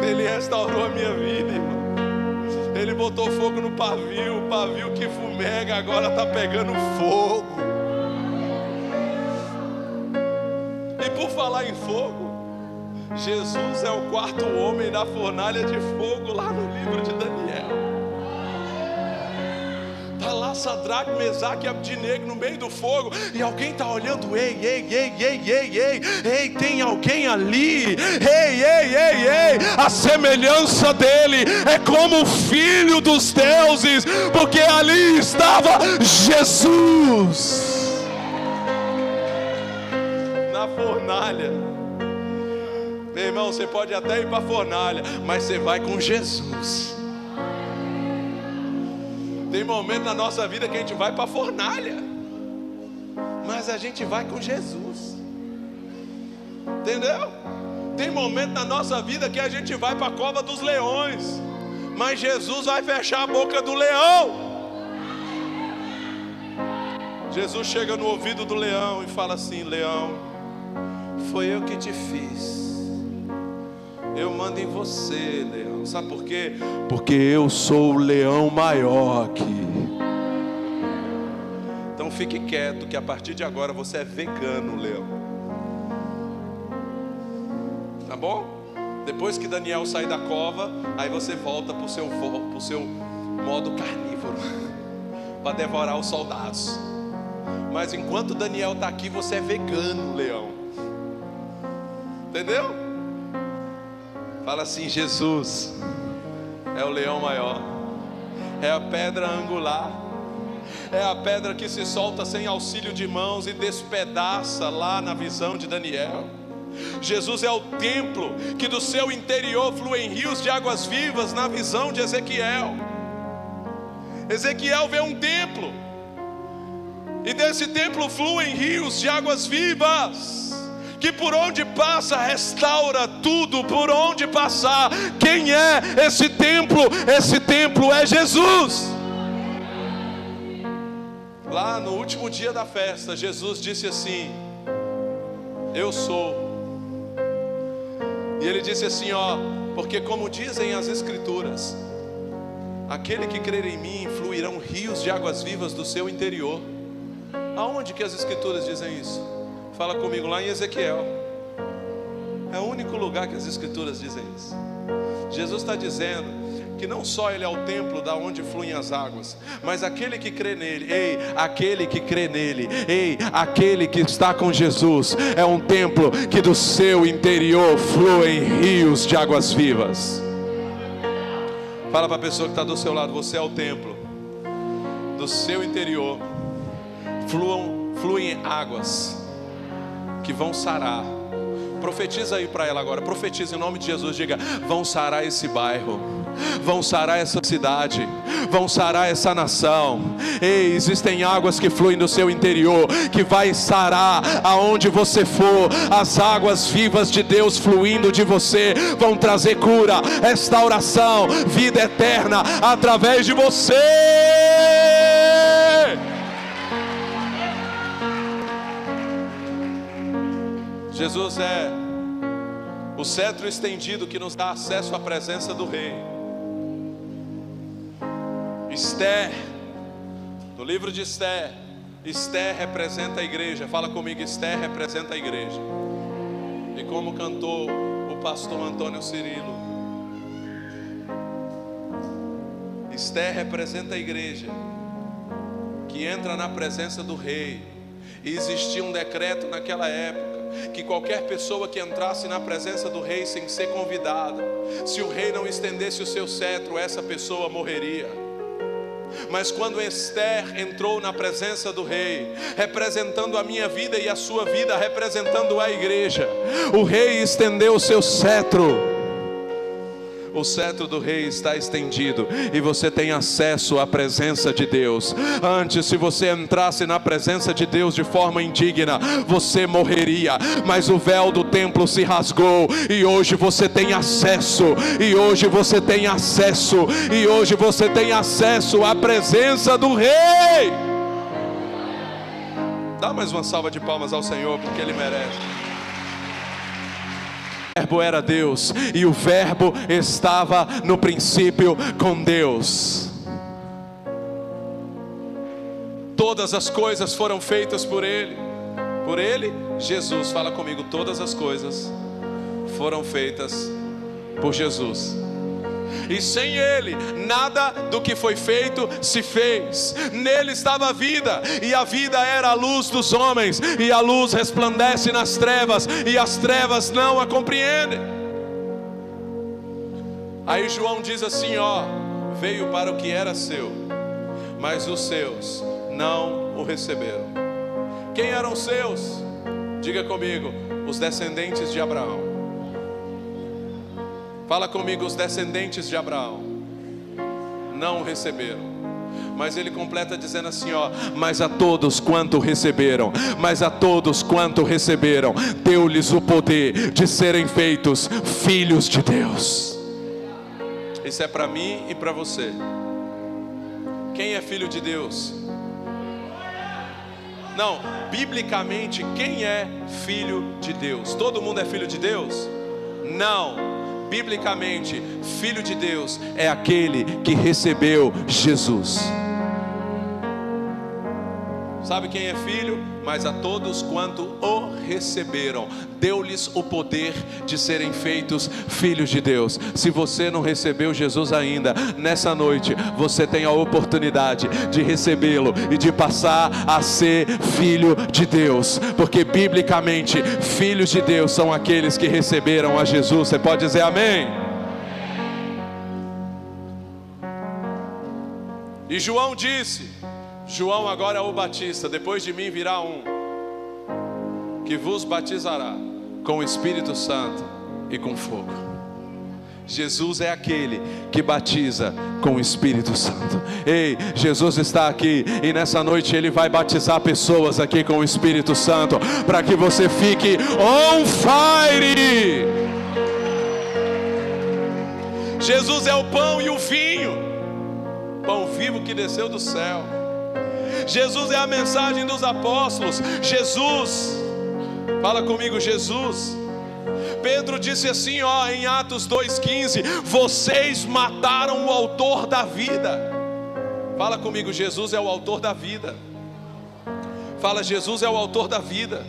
Ele restaurou a minha vida, irmão. Ele botou fogo no pavio. O pavio que fumega agora está pegando fogo. E por falar em fogo, Jesus é o quarto homem da fornalha de fogo lá no livro de Daniel. Está lá Sadraque, Mesaque e Abdinego no meio do fogo, e alguém está olhando. Ei, tem alguém ali. Ei, a semelhança dele é como o filho dos deuses, porque ali estava Jesus na fornalha. Meu irmão, você pode até ir para a fornalha, mas você vai com Jesus. Tem momento na nossa vida que a gente vai para a fornalha, mas a gente vai com Jesus. Entendeu? Tem momento na nossa vida que a gente vai para a cova dos leões, mas Jesus vai fechar a boca do leão. Jesus chega no ouvido do leão e fala assim: leão, foi eu que te fiz. Eu mando em você, leão. Sabe por quê? Porque eu sou o leão maior aqui. Então fique quieto, que a partir de agora você é vegano, leão. Tá bom? Depois que Daniel sai da cova, aí você volta pro seu modo carnívoro para devorar os soldados. Mas enquanto Daniel está aqui, você é vegano, leão. Entendeu? Fala assim: Jesus é o leão maior, é a pedra angular, é a pedra que se solta sem auxílio de mãos e despedaça lá na visão de Daniel. Jesus é o templo que do seu interior fluem rios de águas vivas na visão de Ezequiel. Ezequiel vê um templo, e desse templo fluem rios de águas vivas, que por onde passa restaura tudo, por onde passar. Quem é esse templo? Esse templo é Jesus. Lá no último dia da festa, Jesus disse assim: eu sou. E ele disse assim, porque como dizem as escrituras, aquele que crer em mim, fluirão rios de águas vivas do seu interior. Aonde que as escrituras dizem isso? Fala comigo, lá em Ezequiel. É o único lugar que as escrituras dizem isso. Jesus está dizendo que não só Ele é o templo da onde fluem as águas, mas aquele que crê nele, aquele que crê nele, aquele que está com Jesus, é um templo que do seu interior fluem rios de águas vivas. Fala para a pessoa que está do seu lado: você é o templo, do seu interior fluem águas que vão sarar. Profetiza aí para ela agora, profetiza em nome de Jesus, diga: vão sarar esse bairro, vão sarar essa cidade, vão sarar essa nação. Existem águas que fluem do seu interior, que vai sarar aonde você for. As águas vivas de Deus fluindo de você vão trazer cura, restauração, vida eterna através de você. Jesus é o cetro estendido que nos dá acesso à presença do Rei. Esther, no livro de Esther, Esther representa a igreja. Fala comigo: Esther representa a igreja. E como cantou o pastor Antônio Cirilo, Esther representa a igreja que entra na presença do Rei. E existia um decreto naquela época que qualquer pessoa que entrasse na presença do rei sem ser convidado, se o rei não estendesse o seu cetro, essa pessoa morreria. Mas quando Esther entrou na presença do rei, representando a minha vida e a sua vida, representando a igreja, o rei estendeu o seu cetro. O cetro do rei está estendido e você tem acesso à presença de Deus. Antes, se você entrasse na presença de Deus de forma indigna, você morreria. Mas o véu do templo se rasgou e hoje você tem acesso. E hoje você tem acesso. E hoje você tem acesso à presença do rei. Dá mais uma salva de palmas ao Senhor, porque Ele merece. O Verbo era Deus, e o Verbo estava no princípio com Deus. Todas as coisas foram feitas por Ele. Por Ele, Jesus, fala comigo, todas as coisas foram feitas por Jesus. E sem Ele, nada do que foi feito se fez. Nele estava a vida, e a vida era a luz dos homens, e a luz resplandece nas trevas, e as trevas não a compreendem. Aí João diz assim, veio para o que era seu, mas os seus não o receberam. Quem eram os seus? Diga comigo, os descendentes de Abraão. Fala comigo, os descendentes de Abraão não receberam. Mas ele completa dizendo assim, mas a todos quanto receberam, deu-lhes o poder de serem feitos filhos de Deus. Isso é para mim e para você. Quem é filho de Deus? Não, biblicamente, quem é filho de Deus? Todo mundo é filho de Deus? Não. Biblicamente, filho de Deus é aquele que recebeu Jesus. Sabe quem é filho? Mas a todos quanto o receberam, deu-lhes o poder de serem feitos filhos de Deus. Se você não recebeu Jesus ainda, nessa noite você tem a oportunidade de recebê-lo e de passar a ser filho de Deus. Porque biblicamente, filhos de Deus são aqueles que receberam a Jesus. Você pode dizer amém? E João disse, João agora é o Batista, depois de mim virá um que vos batizará com o Espírito Santo e com fogo. Jesus é aquele que batiza com o Espírito Santo. Ei, Jesus está aqui e nessa noite Ele vai batizar pessoas aqui com o Espírito Santo, para que você fique on fire. Jesus é o pão e o vinho, pão vivo que desceu do céu. Jesus é a mensagem dos apóstolos. Jesus, fala comigo, Jesus. Pedro disse assim, em Atos 2,15: vocês mataram o autor da vida. Fala comigo, Jesus é o autor da vida. Fala, Jesus é o autor da vida.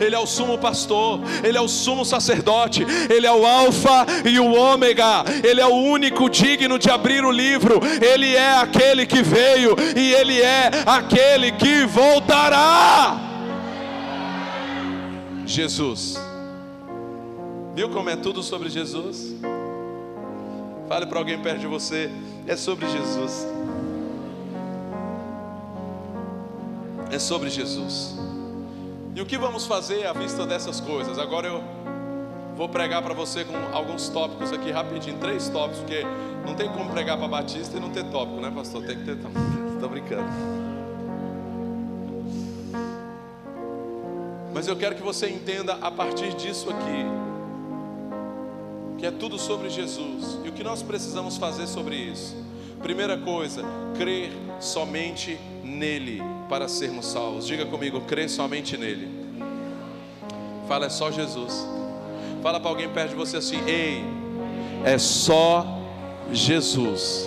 Ele é o sumo pastor, Ele é o sumo sacerdote, Ele é o alfa e o ômega, Ele é o único digno de abrir o livro, Ele é aquele que veio e Ele é aquele que voltará. Jesus. Viu como é tudo sobre Jesus? Fale para alguém perto de você, é sobre Jesus. É sobre Jesus. E o que vamos fazer à vista dessas coisas? Agora eu vou pregar para você com alguns tópicos aqui rapidinho, 3 tópicos, porque não tem como pregar para Batista e não ter tópico, né, pastor? Tem que ter tópico. Estou brincando. Mas eu quero que você entenda a partir disso aqui, que é tudo sobre Jesus. E o que nós precisamos fazer sobre isso? Primeira coisa, crer somente nele para sermos salvos. Diga comigo, crer somente nele. Fala, é só Jesus. Fala para alguém perto de você assim, ei, é só Jesus.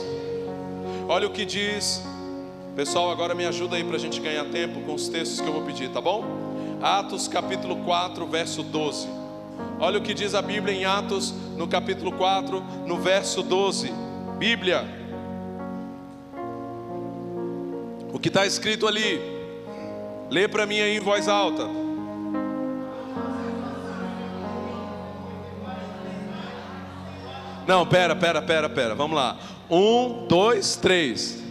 Olha o que diz. Pessoal, agora me ajuda aí para a gente ganhar tempo com os textos que eu vou pedir, tá bom? Atos capítulo 4, verso 12. Olha o que diz a Bíblia em Atos, no capítulo 4, no verso 12. Bíblia. O que está escrito ali? Lê para mim aí em voz alta. Não, pera, vamos lá. 1, 2, 3.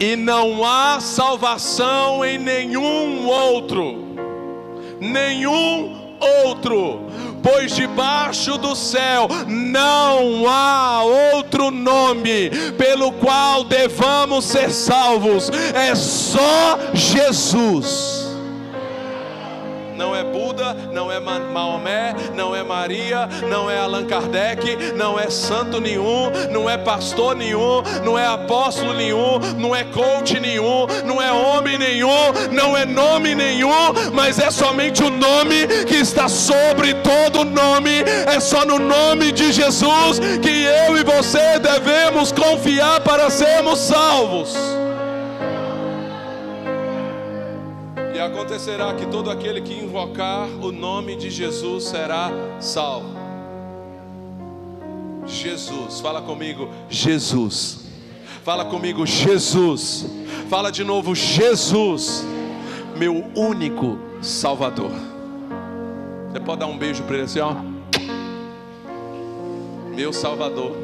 E não há salvação em nenhum outro, pois debaixo do céu não há outro nome pelo qual devamos ser salvos, é só Jesus. Não é Buda, não é Maomé, não é Maria, não é Allan Kardec, não é santo nenhum, não é pastor nenhum, não é apóstolo nenhum, não é coach nenhum, não é homem nenhum, não é nome nenhum, mas é somente o nome que está sobre todo nome. É só no nome de Jesus que eu e você devemos confiar para sermos salvos. E acontecerá que todo aquele que invocar o nome de Jesus será salvo. Jesus, fala comigo, Jesus. Fala comigo, Jesus. Fala de novo, Jesus, meu único Salvador. Você pode dar um beijo para ele assim, ó. Meu Salvador.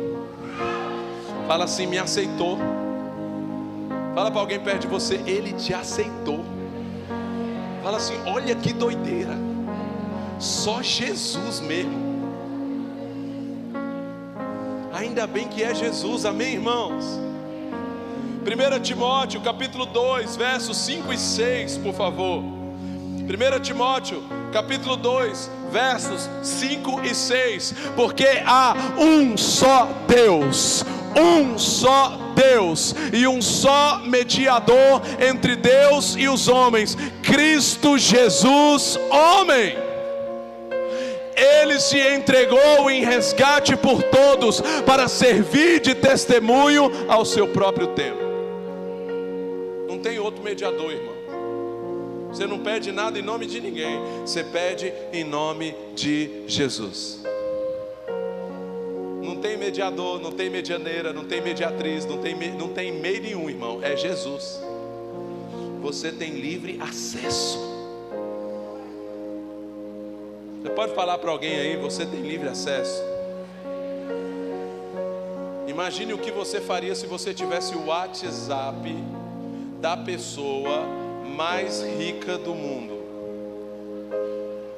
Fala assim, me aceitou. Fala para alguém perto de você, ele te aceitou. Fala assim, olha que doideira, só Jesus mesmo. Ainda bem que é Jesus, amém, irmãos? 1 Timóteo capítulo 2, versos 5 e 6, por favor. 1 Timóteo capítulo 2, versos 5 e 6. Porque há um só Deus e um só mediador entre Deus e os homens, Cristo Jesus, homem. Ele se entregou em resgate por todos, para servir de testemunho ao seu próprio tempo. Não tem outro mediador, irmão. Você não pede nada em nome de ninguém, você pede em nome de Jesus. Não tem mediador, não tem medianeira, não tem mediatriz, não tem meio nenhum, irmão. É Jesus. Você tem livre acesso. Você pode falar para alguém aí, você tem livre acesso. Imagine o que você faria se você tivesse o WhatsApp da pessoa mais rica do mundo.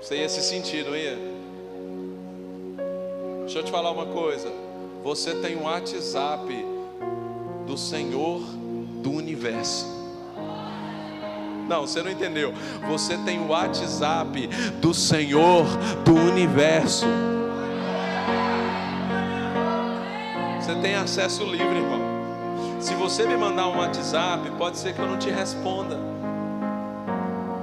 Você ia se sentir, não ia? Deixa eu te falar uma coisa. Você tem o WhatsApp do Senhor do Universo. Não, você não entendeu. Você tem o WhatsApp do Senhor do Universo. Você tem acesso livre, irmão. Se você me mandar um WhatsApp, pode ser que eu não te responda.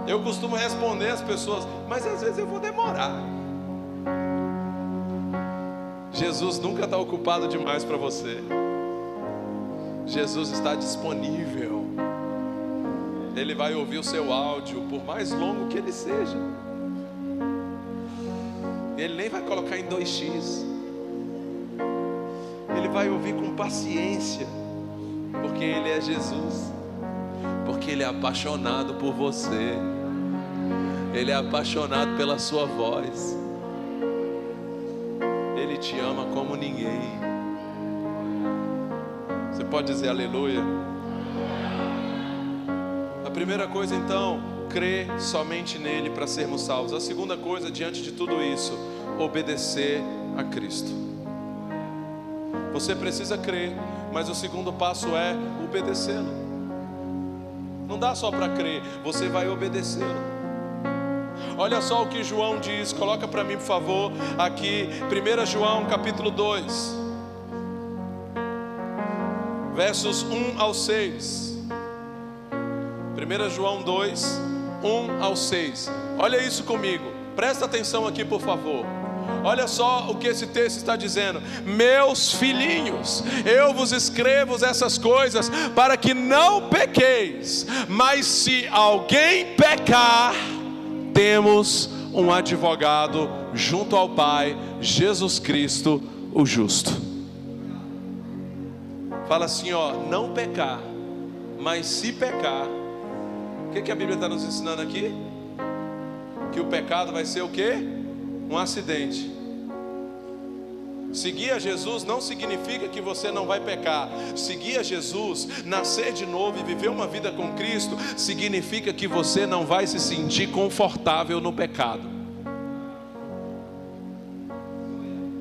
Eu costumo responder as pessoas, mas às vezes eu vou demorar. Jesus nunca está ocupado demais para você. Jesus está disponível. Ele vai ouvir o seu áudio, por mais longo que ele seja. Ele nem vai colocar em 2x. Ele vai ouvir com paciência, porque Ele é Jesus. Porque Ele é apaixonado por você. Ele é apaixonado pela sua voz. Ele te ama como ninguém. Você pode dizer aleluia? A primeira coisa então, crer somente nele para sermos salvos. A segunda coisa, diante de tudo isso, obedecer a Cristo. Você precisa crer, mas o segundo passo é obedecê-lo. Não dá só para crer, você vai obedecê-lo. Olha só o que João diz, coloca para mim por favor, aqui, 1 João capítulo 2, versos 1 ao 6. 1 João 2, 1 ao 6. Olha isso comigo, presta atenção aqui por favor. Olha só o que esse texto está dizendo: meus filhinhos, eu vos escrevo essas coisas para que não pequeis, mas se alguém pecar, temos um advogado junto ao Pai, Jesus Cristo, o justo. Fala assim, ó, não pecar Mas se pecar, o que a Bíblia está nos ensinando aqui? Que o pecado vai ser o quê? Um acidente. Seguir a Jesus não significa que você não vai pecar. Seguir a Jesus, nascer de novo e viver uma vida com Cristo, significa que você não vai se sentir confortável no pecado.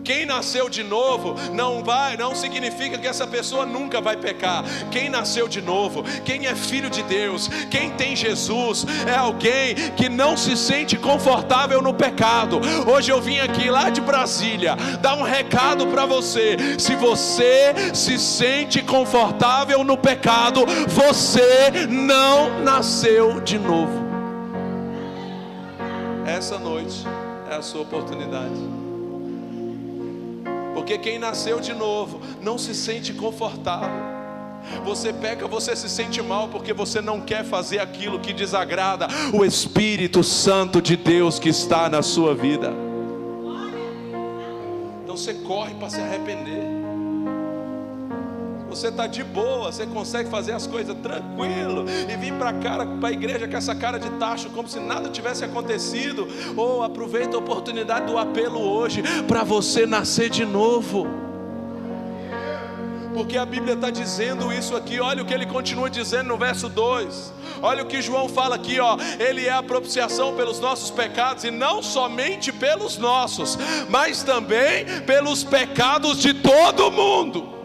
Quem nasceu de novo não significa que essa pessoa nunca vai pecar. Quem nasceu de novo, quem é filho de Deus, quem tem Jesus, é alguém que não se sente confortável no pecado. Hoje eu vim aqui lá de Brasília dar um recado para você. Se você se sente confortável no pecado, você não nasceu de novo. Essa noite é a sua oportunidade. Porque quem nasceu de novo não se sente confortável. Você peca, você se sente mal porque você não quer fazer aquilo que desagrada o Espírito Santo de Deus que está na sua vida. Então você corre para se arrepender. Você está de boa, você consegue fazer as coisas tranquilo e vir para a igreja com essa cara de tacho, como se nada tivesse acontecido. Ou aproveita a oportunidade do apelo hoje para você nascer de novo. Porque a Bíblia está dizendo isso aqui. Olha o que ele continua dizendo no verso 2. Olha o que João fala aqui, ó. Ele é a propiciação pelos nossos pecados, e não somente pelos nossos, mas também pelos pecados de todo mundo.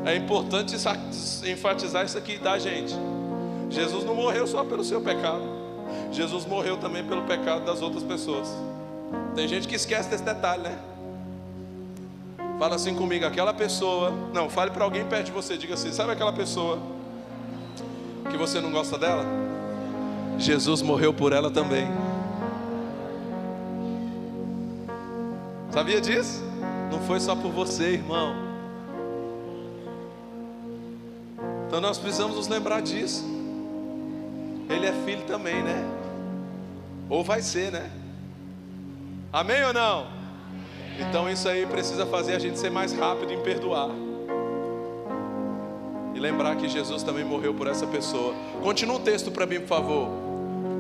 É importante enfatizar isso aqui, tá, gente? Jesus não morreu só pelo seu pecado. Jesus morreu também pelo pecado das outras pessoas. Tem gente que esquece desse detalhe, né? Fala assim comigo, aquela pessoa... Não, fale para alguém perto de você, diga assim: sabe aquela pessoa que você não gosta dela? Jesus morreu por ela também. Sabia disso? Não foi só por você, irmão. Então nós precisamos nos lembrar disso. Ele é filho também, né? Ou vai ser, né? Amém ou não? Então isso aí precisa fazer a gente ser mais rápido em perdoar. E lembrar que Jesus também morreu por essa pessoa. Continua o texto para mim, por favor.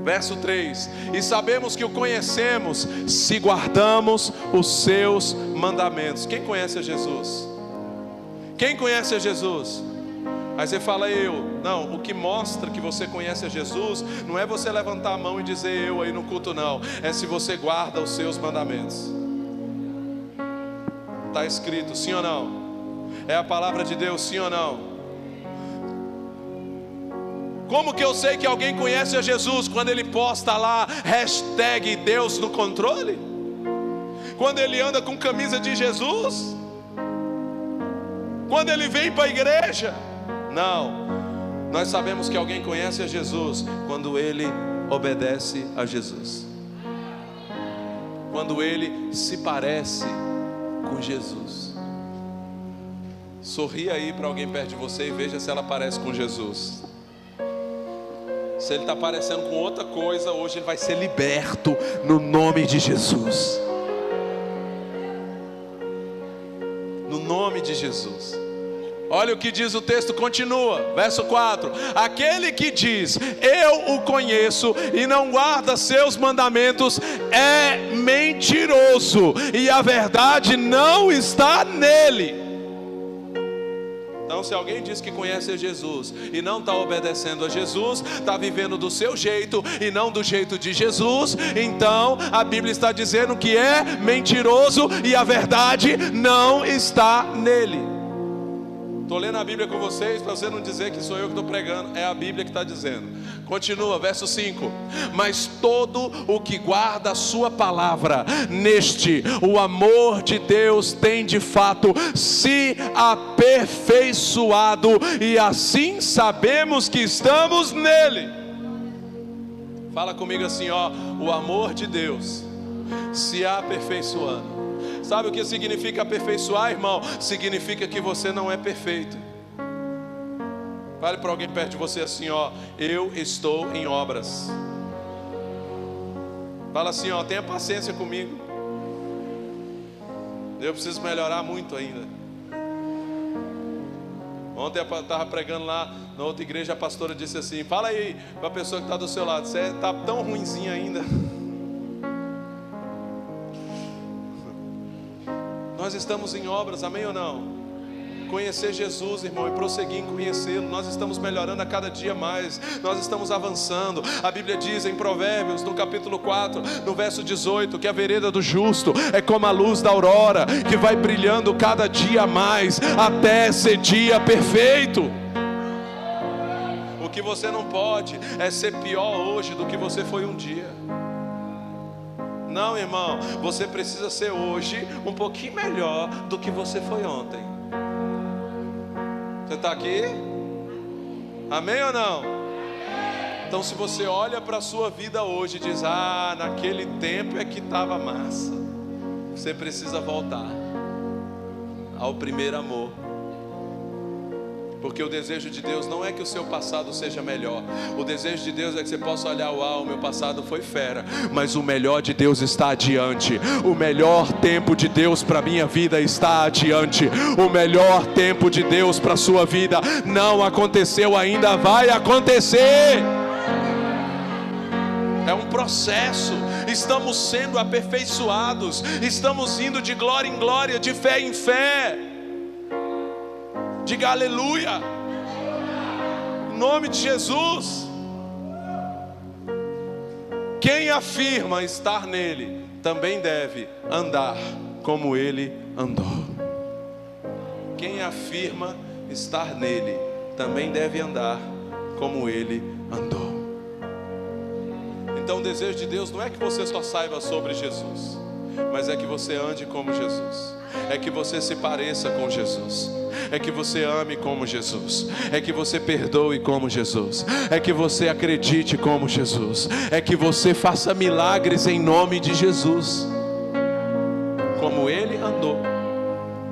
Verso 3: e sabemos que o conhecemos se guardamos os seus mandamentos. Quem conhece a Jesus? Quem conhece a Jesus? Aí você fala eu. Não, o que mostra que você conhece a Jesus não é você levantar a mão e dizer eu aí no culto, não. É se você guarda os seus mandamentos. Está escrito, sim ou não? É a palavra de Deus, sim ou não? Como que eu sei que alguém conhece a Jesus? Quando ele posta lá hashtag Deus no controle? Quando ele anda com camisa de Jesus? Quando ele vem para a igreja? Não, nós sabemos que alguém conhece a Jesus quando ele obedece a Jesus, quando ele se parece com Jesus. Sorria aí para alguém perto de você e veja se ela parece com Jesus. Se ele está parecendo com outra coisa, hoje ele vai ser liberto no nome de Jesus. No nome de Jesus. Olha o que diz o texto, continua, verso 4: aquele que diz eu o conheço e não guarda seus mandamentos é mentiroso, e a verdade não está nele. Então se alguém diz que conhece a Jesus e não está obedecendo a Jesus, está vivendo do seu jeito e não do jeito de Jesus, então a Bíblia está dizendo que é mentiroso e a verdade não está nele. Estou lendo a Bíblia com vocês para você não dizer que sou eu que estou pregando. É a Bíblia que está dizendo. Continua, verso 5: mas todo o que guarda a sua palavra, neste o amor de Deus tem de fato se aperfeiçoado, e assim sabemos que estamos nele. Fala comigo assim, ó: o amor de Deus se aperfeiçoando. Sabe o que significa aperfeiçoar, irmão? Significa que você não é perfeito. Fale para alguém perto de você assim, ó: eu estou em obras. Fala assim, ó: tenha paciência comigo. Eu preciso melhorar muito ainda. Ontem eu estava pregando lá na outra igreja, a pastora disse assim: fala aí para a pessoa que está do seu lado, você está tão ruinzinho ainda. Nós estamos em obras, amém ou não? Conhecer Jesus, irmão, e prosseguir em conhecê-lo. Nós estamos melhorando a cada dia mais. Nós estamos avançando. A Bíblia diz em Provérbios, no capítulo 4, no verso 18, que a vereda do justo é como a luz da aurora, que vai brilhando cada dia mais, até ser dia perfeito. O que você não pode é ser pior hoje do que você foi um dia. Não, irmão, você precisa ser hoje um pouquinho melhor do que você foi ontem. Você está aqui? Amém ou não? Então, se você olha para a sua vida hoje e diz: ah, naquele tempo é que estava massa, você precisa voltar ao primeiro amor. Porque o desejo de Deus não é que o seu passado seja melhor. O desejo de Deus é que você possa olhar: uau, o meu passado foi fera, mas o melhor de Deus está adiante. O melhor tempo de Deus para a minha vida está adiante. O melhor tempo de Deus para a sua vida não aconteceu ainda, vai acontecer. É um processo. Estamos sendo aperfeiçoados. Estamos indo de glória em glória, de fé em fé. Diga aleluia, em nome de Jesus. Quem afirma estar nele, também deve andar como ele andou. Quem afirma estar nele, também deve andar como ele andou. Então o desejo de Deus não é que você só saiba sobre Jesus, mas é que você ande como Jesus, é que você se pareça com Jesus, é que você ame como Jesus, é que você perdoe como Jesus, é que você acredite como Jesus, é que você faça milagres em nome de Jesus, como ele andou.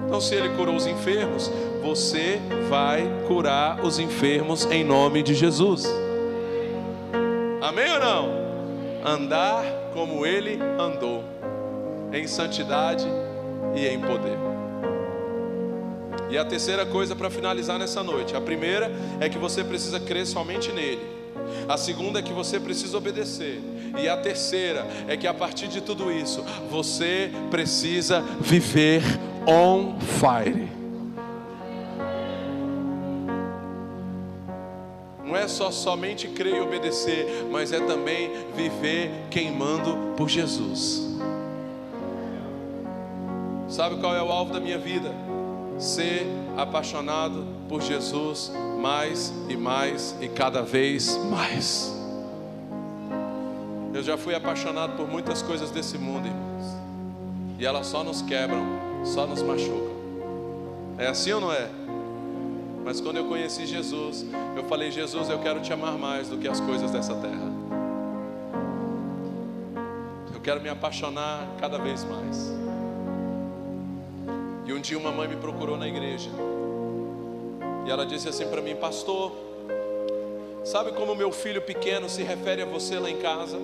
Então, se ele curou os enfermos, você vai curar os enfermos em nome de Jesus. Amém ou não? Andar como ele andou, em santidade e em poder. E a terceira coisa para finalizar nessa noite: a primeira é que você precisa crer somente nele. A segunda é que você precisa obedecer. E a terceira é que a partir de tudo isso, você precisa viver on fire. Não é somente crer e obedecer, mas é também viver queimando por Jesus. Sabe qual é o alvo da minha vida? Ser apaixonado por Jesus mais e mais e cada vez mais. Eu já fui apaixonado por muitas coisas desse mundo, irmãos, e elas só nos quebram, só nos machucam. É assim ou não é? Mas quando eu conheci Jesus, eu falei: Jesus, eu quero te amar mais do que as coisas dessa terra. Eu quero me apaixonar cada vez mais. E um dia uma mãe me procurou na igreja, e ela disse assim para mim: pastor, sabe como meu filho pequeno se refere a você lá em casa?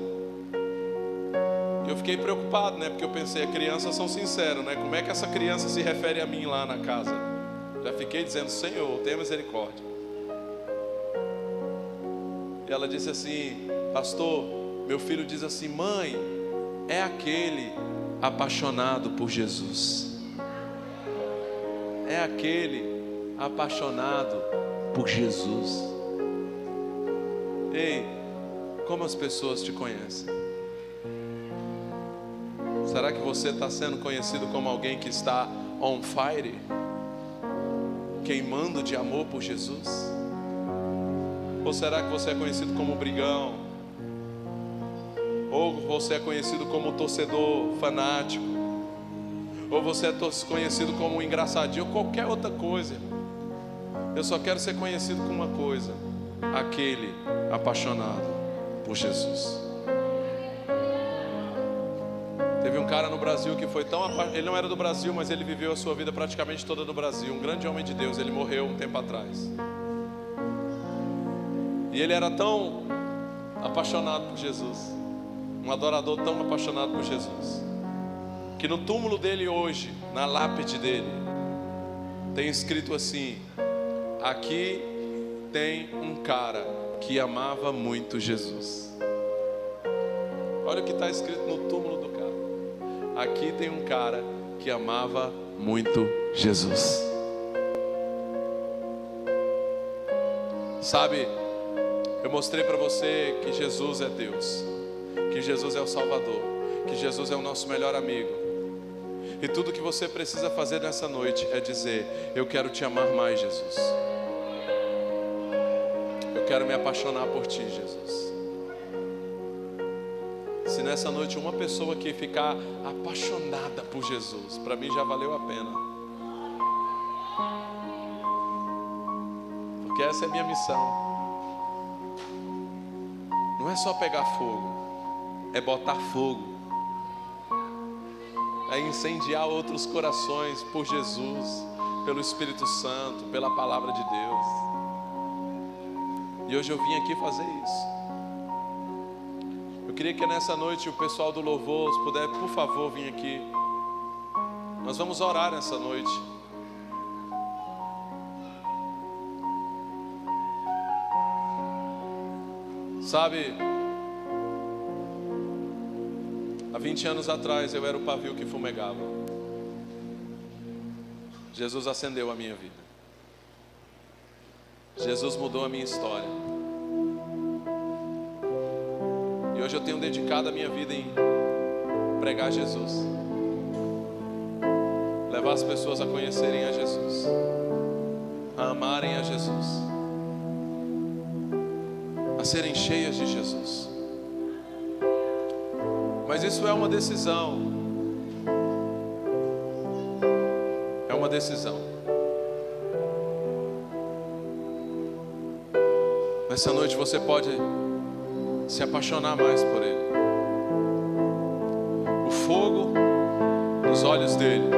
E eu fiquei preocupado, né? Porque eu pensei, as crianças são sinceras, né? Como é que essa criança se refere a mim lá na casa? Já fiquei dizendo: Senhor, tenha misericórdia. E ela disse assim: pastor, meu filho diz assim: mãe, é aquele apaixonado por Jesus. É aquele apaixonado por Jesus. Ei, como as pessoas te conhecem? Será que você está sendo conhecido como alguém que está on fire? Queimando de amor por Jesus? Ou será que você é conhecido como brigão? Ou você é conhecido como torcedor fanático? Ou você é conhecido como um engraçadinho? Ou qualquer outra coisa, irmão. Eu só quero ser conhecido com uma coisa: aquele apaixonado por Jesus. Teve um cara no Brasil que foi tão apaixonado. Ele não era do Brasil, mas ele viveu a sua vida praticamente toda no Brasil. Um grande homem de Deus. Ele morreu um tempo atrás. E ele era tão apaixonado por Jesus, um adorador tão apaixonado por Jesus, que no túmulo dele hoje, na lápide dele, tem escrito assim: aqui tem um cara que amava muito Jesus. Olha o que está escrito no túmulo do cara. Aqui tem um cara que amava muito Jesus. Sabe, eu mostrei para você que Jesus é Deus, que Jesus é o Salvador, que Jesus é o nosso melhor amigo. E tudo que você precisa fazer nessa noite é dizer: eu quero te amar mais, Jesus. Eu quero me apaixonar por ti, Jesus. Se nessa noite uma pessoa aqui ficar apaixonada por Jesus, para mim já valeu a pena. Porque essa é a minha missão. Não é só pegar fogo, é botar fogo, é incendiar outros corações por Jesus, pelo Espírito Santo, pela palavra de Deus. E hoje eu vim aqui fazer isso. Eu queria que nessa noite o pessoal do louvor, se puder, por favor, vir aqui. Nós vamos orar nessa noite. Sabe, há 20 anos atrás eu era o pavio que fumegava. Jesus acendeu a minha vida. Jesus mudou a minha história. E hoje eu tenho dedicado a minha vida em pregar Jesus, levar as pessoas a conhecerem a Jesus, a amarem a Jesus, a serem cheias de Jesus. Mas isso é uma decisão. É uma decisão. Nessa noite você pode se apaixonar mais por Ele. O fogo nos olhos dele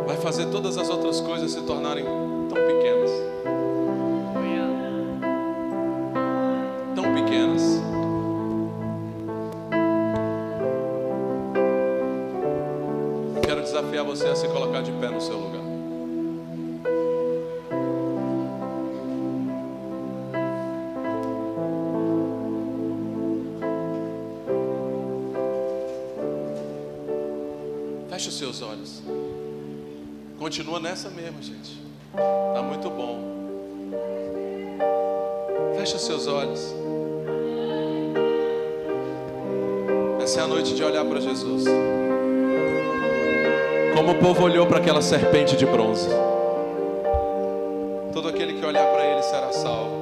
vai fazer todas as outras coisas se tornarem tão pequenas. Tão pequenas. Quero desafiar você a se colocar de pé no seu lugar. Feche os seus olhos. Continua nessa mesmo, gente. Tá muito bom. Feche os seus olhos. Essa é a noite de olhar para Jesus. Como o povo olhou para aquela serpente de bronze. Todo aquele que olhar para ele será salvo.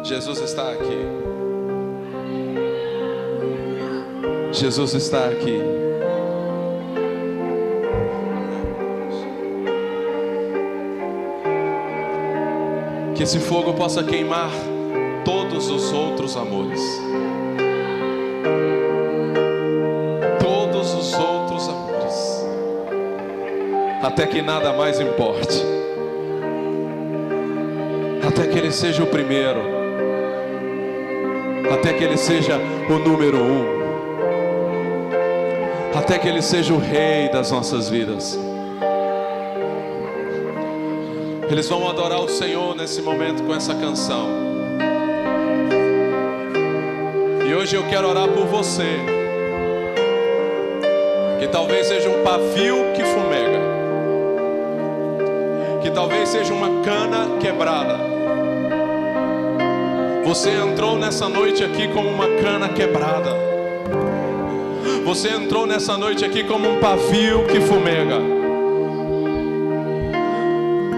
Jesus está aqui. Jesus está aqui. Que esse fogo possa queimar todos os outros amores. Todos os outros amores. Até que nada mais importe. Até que Ele seja o primeiro. Até que Ele seja o número 1. Até que Ele seja o Rei das nossas vidas. Eles vão adorar o Senhor nesse momento com essa canção. E hoje eu quero orar por você, que talvez seja um pavio que fumega, que talvez seja uma cana quebrada. Você entrou nessa noite aqui como uma cana quebrada. Você entrou nessa noite aqui como um pavio que fumega.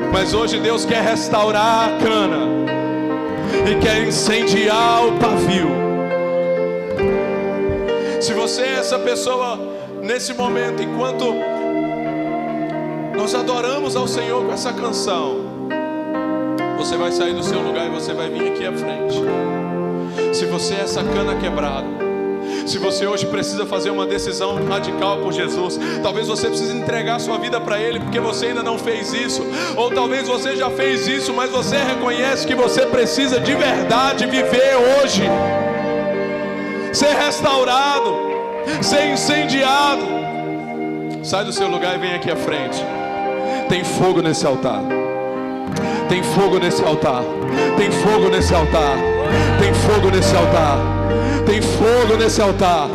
Mas hoje Deus quer restaurar a cana e quer incendiar o pavio. Se você é essa pessoa nesse momento, enquanto nós adoramos ao Senhor com essa canção, você vai sair do seu lugar e você vai vir aqui à frente. Se você é essa cana quebrada, se você hoje precisa fazer uma decisão radical por Jesus, talvez você precise entregar sua vida para Ele porque você ainda não fez isso, ou talvez você já fez isso, mas você reconhece que você precisa de verdade viver hoje, ser restaurado, ser incendiado. Sai do seu lugar e vem aqui à frente. Tem fogo nesse altar. Tem fogo nesse altar. Tem fogo nesse altar. Tem fogo nesse altar. Tem fogo nesse altar.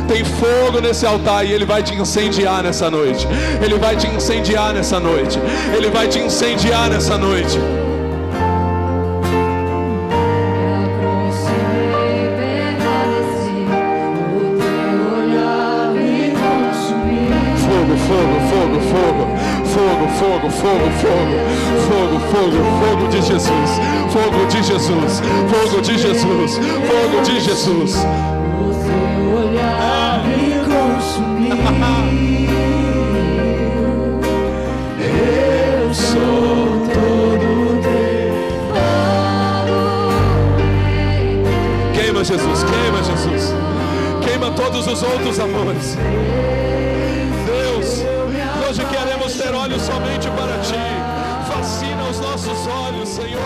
Tem fogo nesse altar. E Ele vai te incendiar nessa noite. Ele vai te incendiar nessa noite. Ele vai te incendiar nessa noite. Fogo, fogo, fogo, fogo. Fogo, fogo, fogo, fogo. Fogo, fogo, fogo de Jesus. Fogo de Jesus. Fogo de Jesus. Fogo de Jesus. O teu olhar me consumiu. Eu sou todo teu. Queima, Jesus, queima, Jesus. Queima todos os outros amores. Deus, hoje queremos ter olhos somente para Ti. Fascina os nossos olhos, Senhor.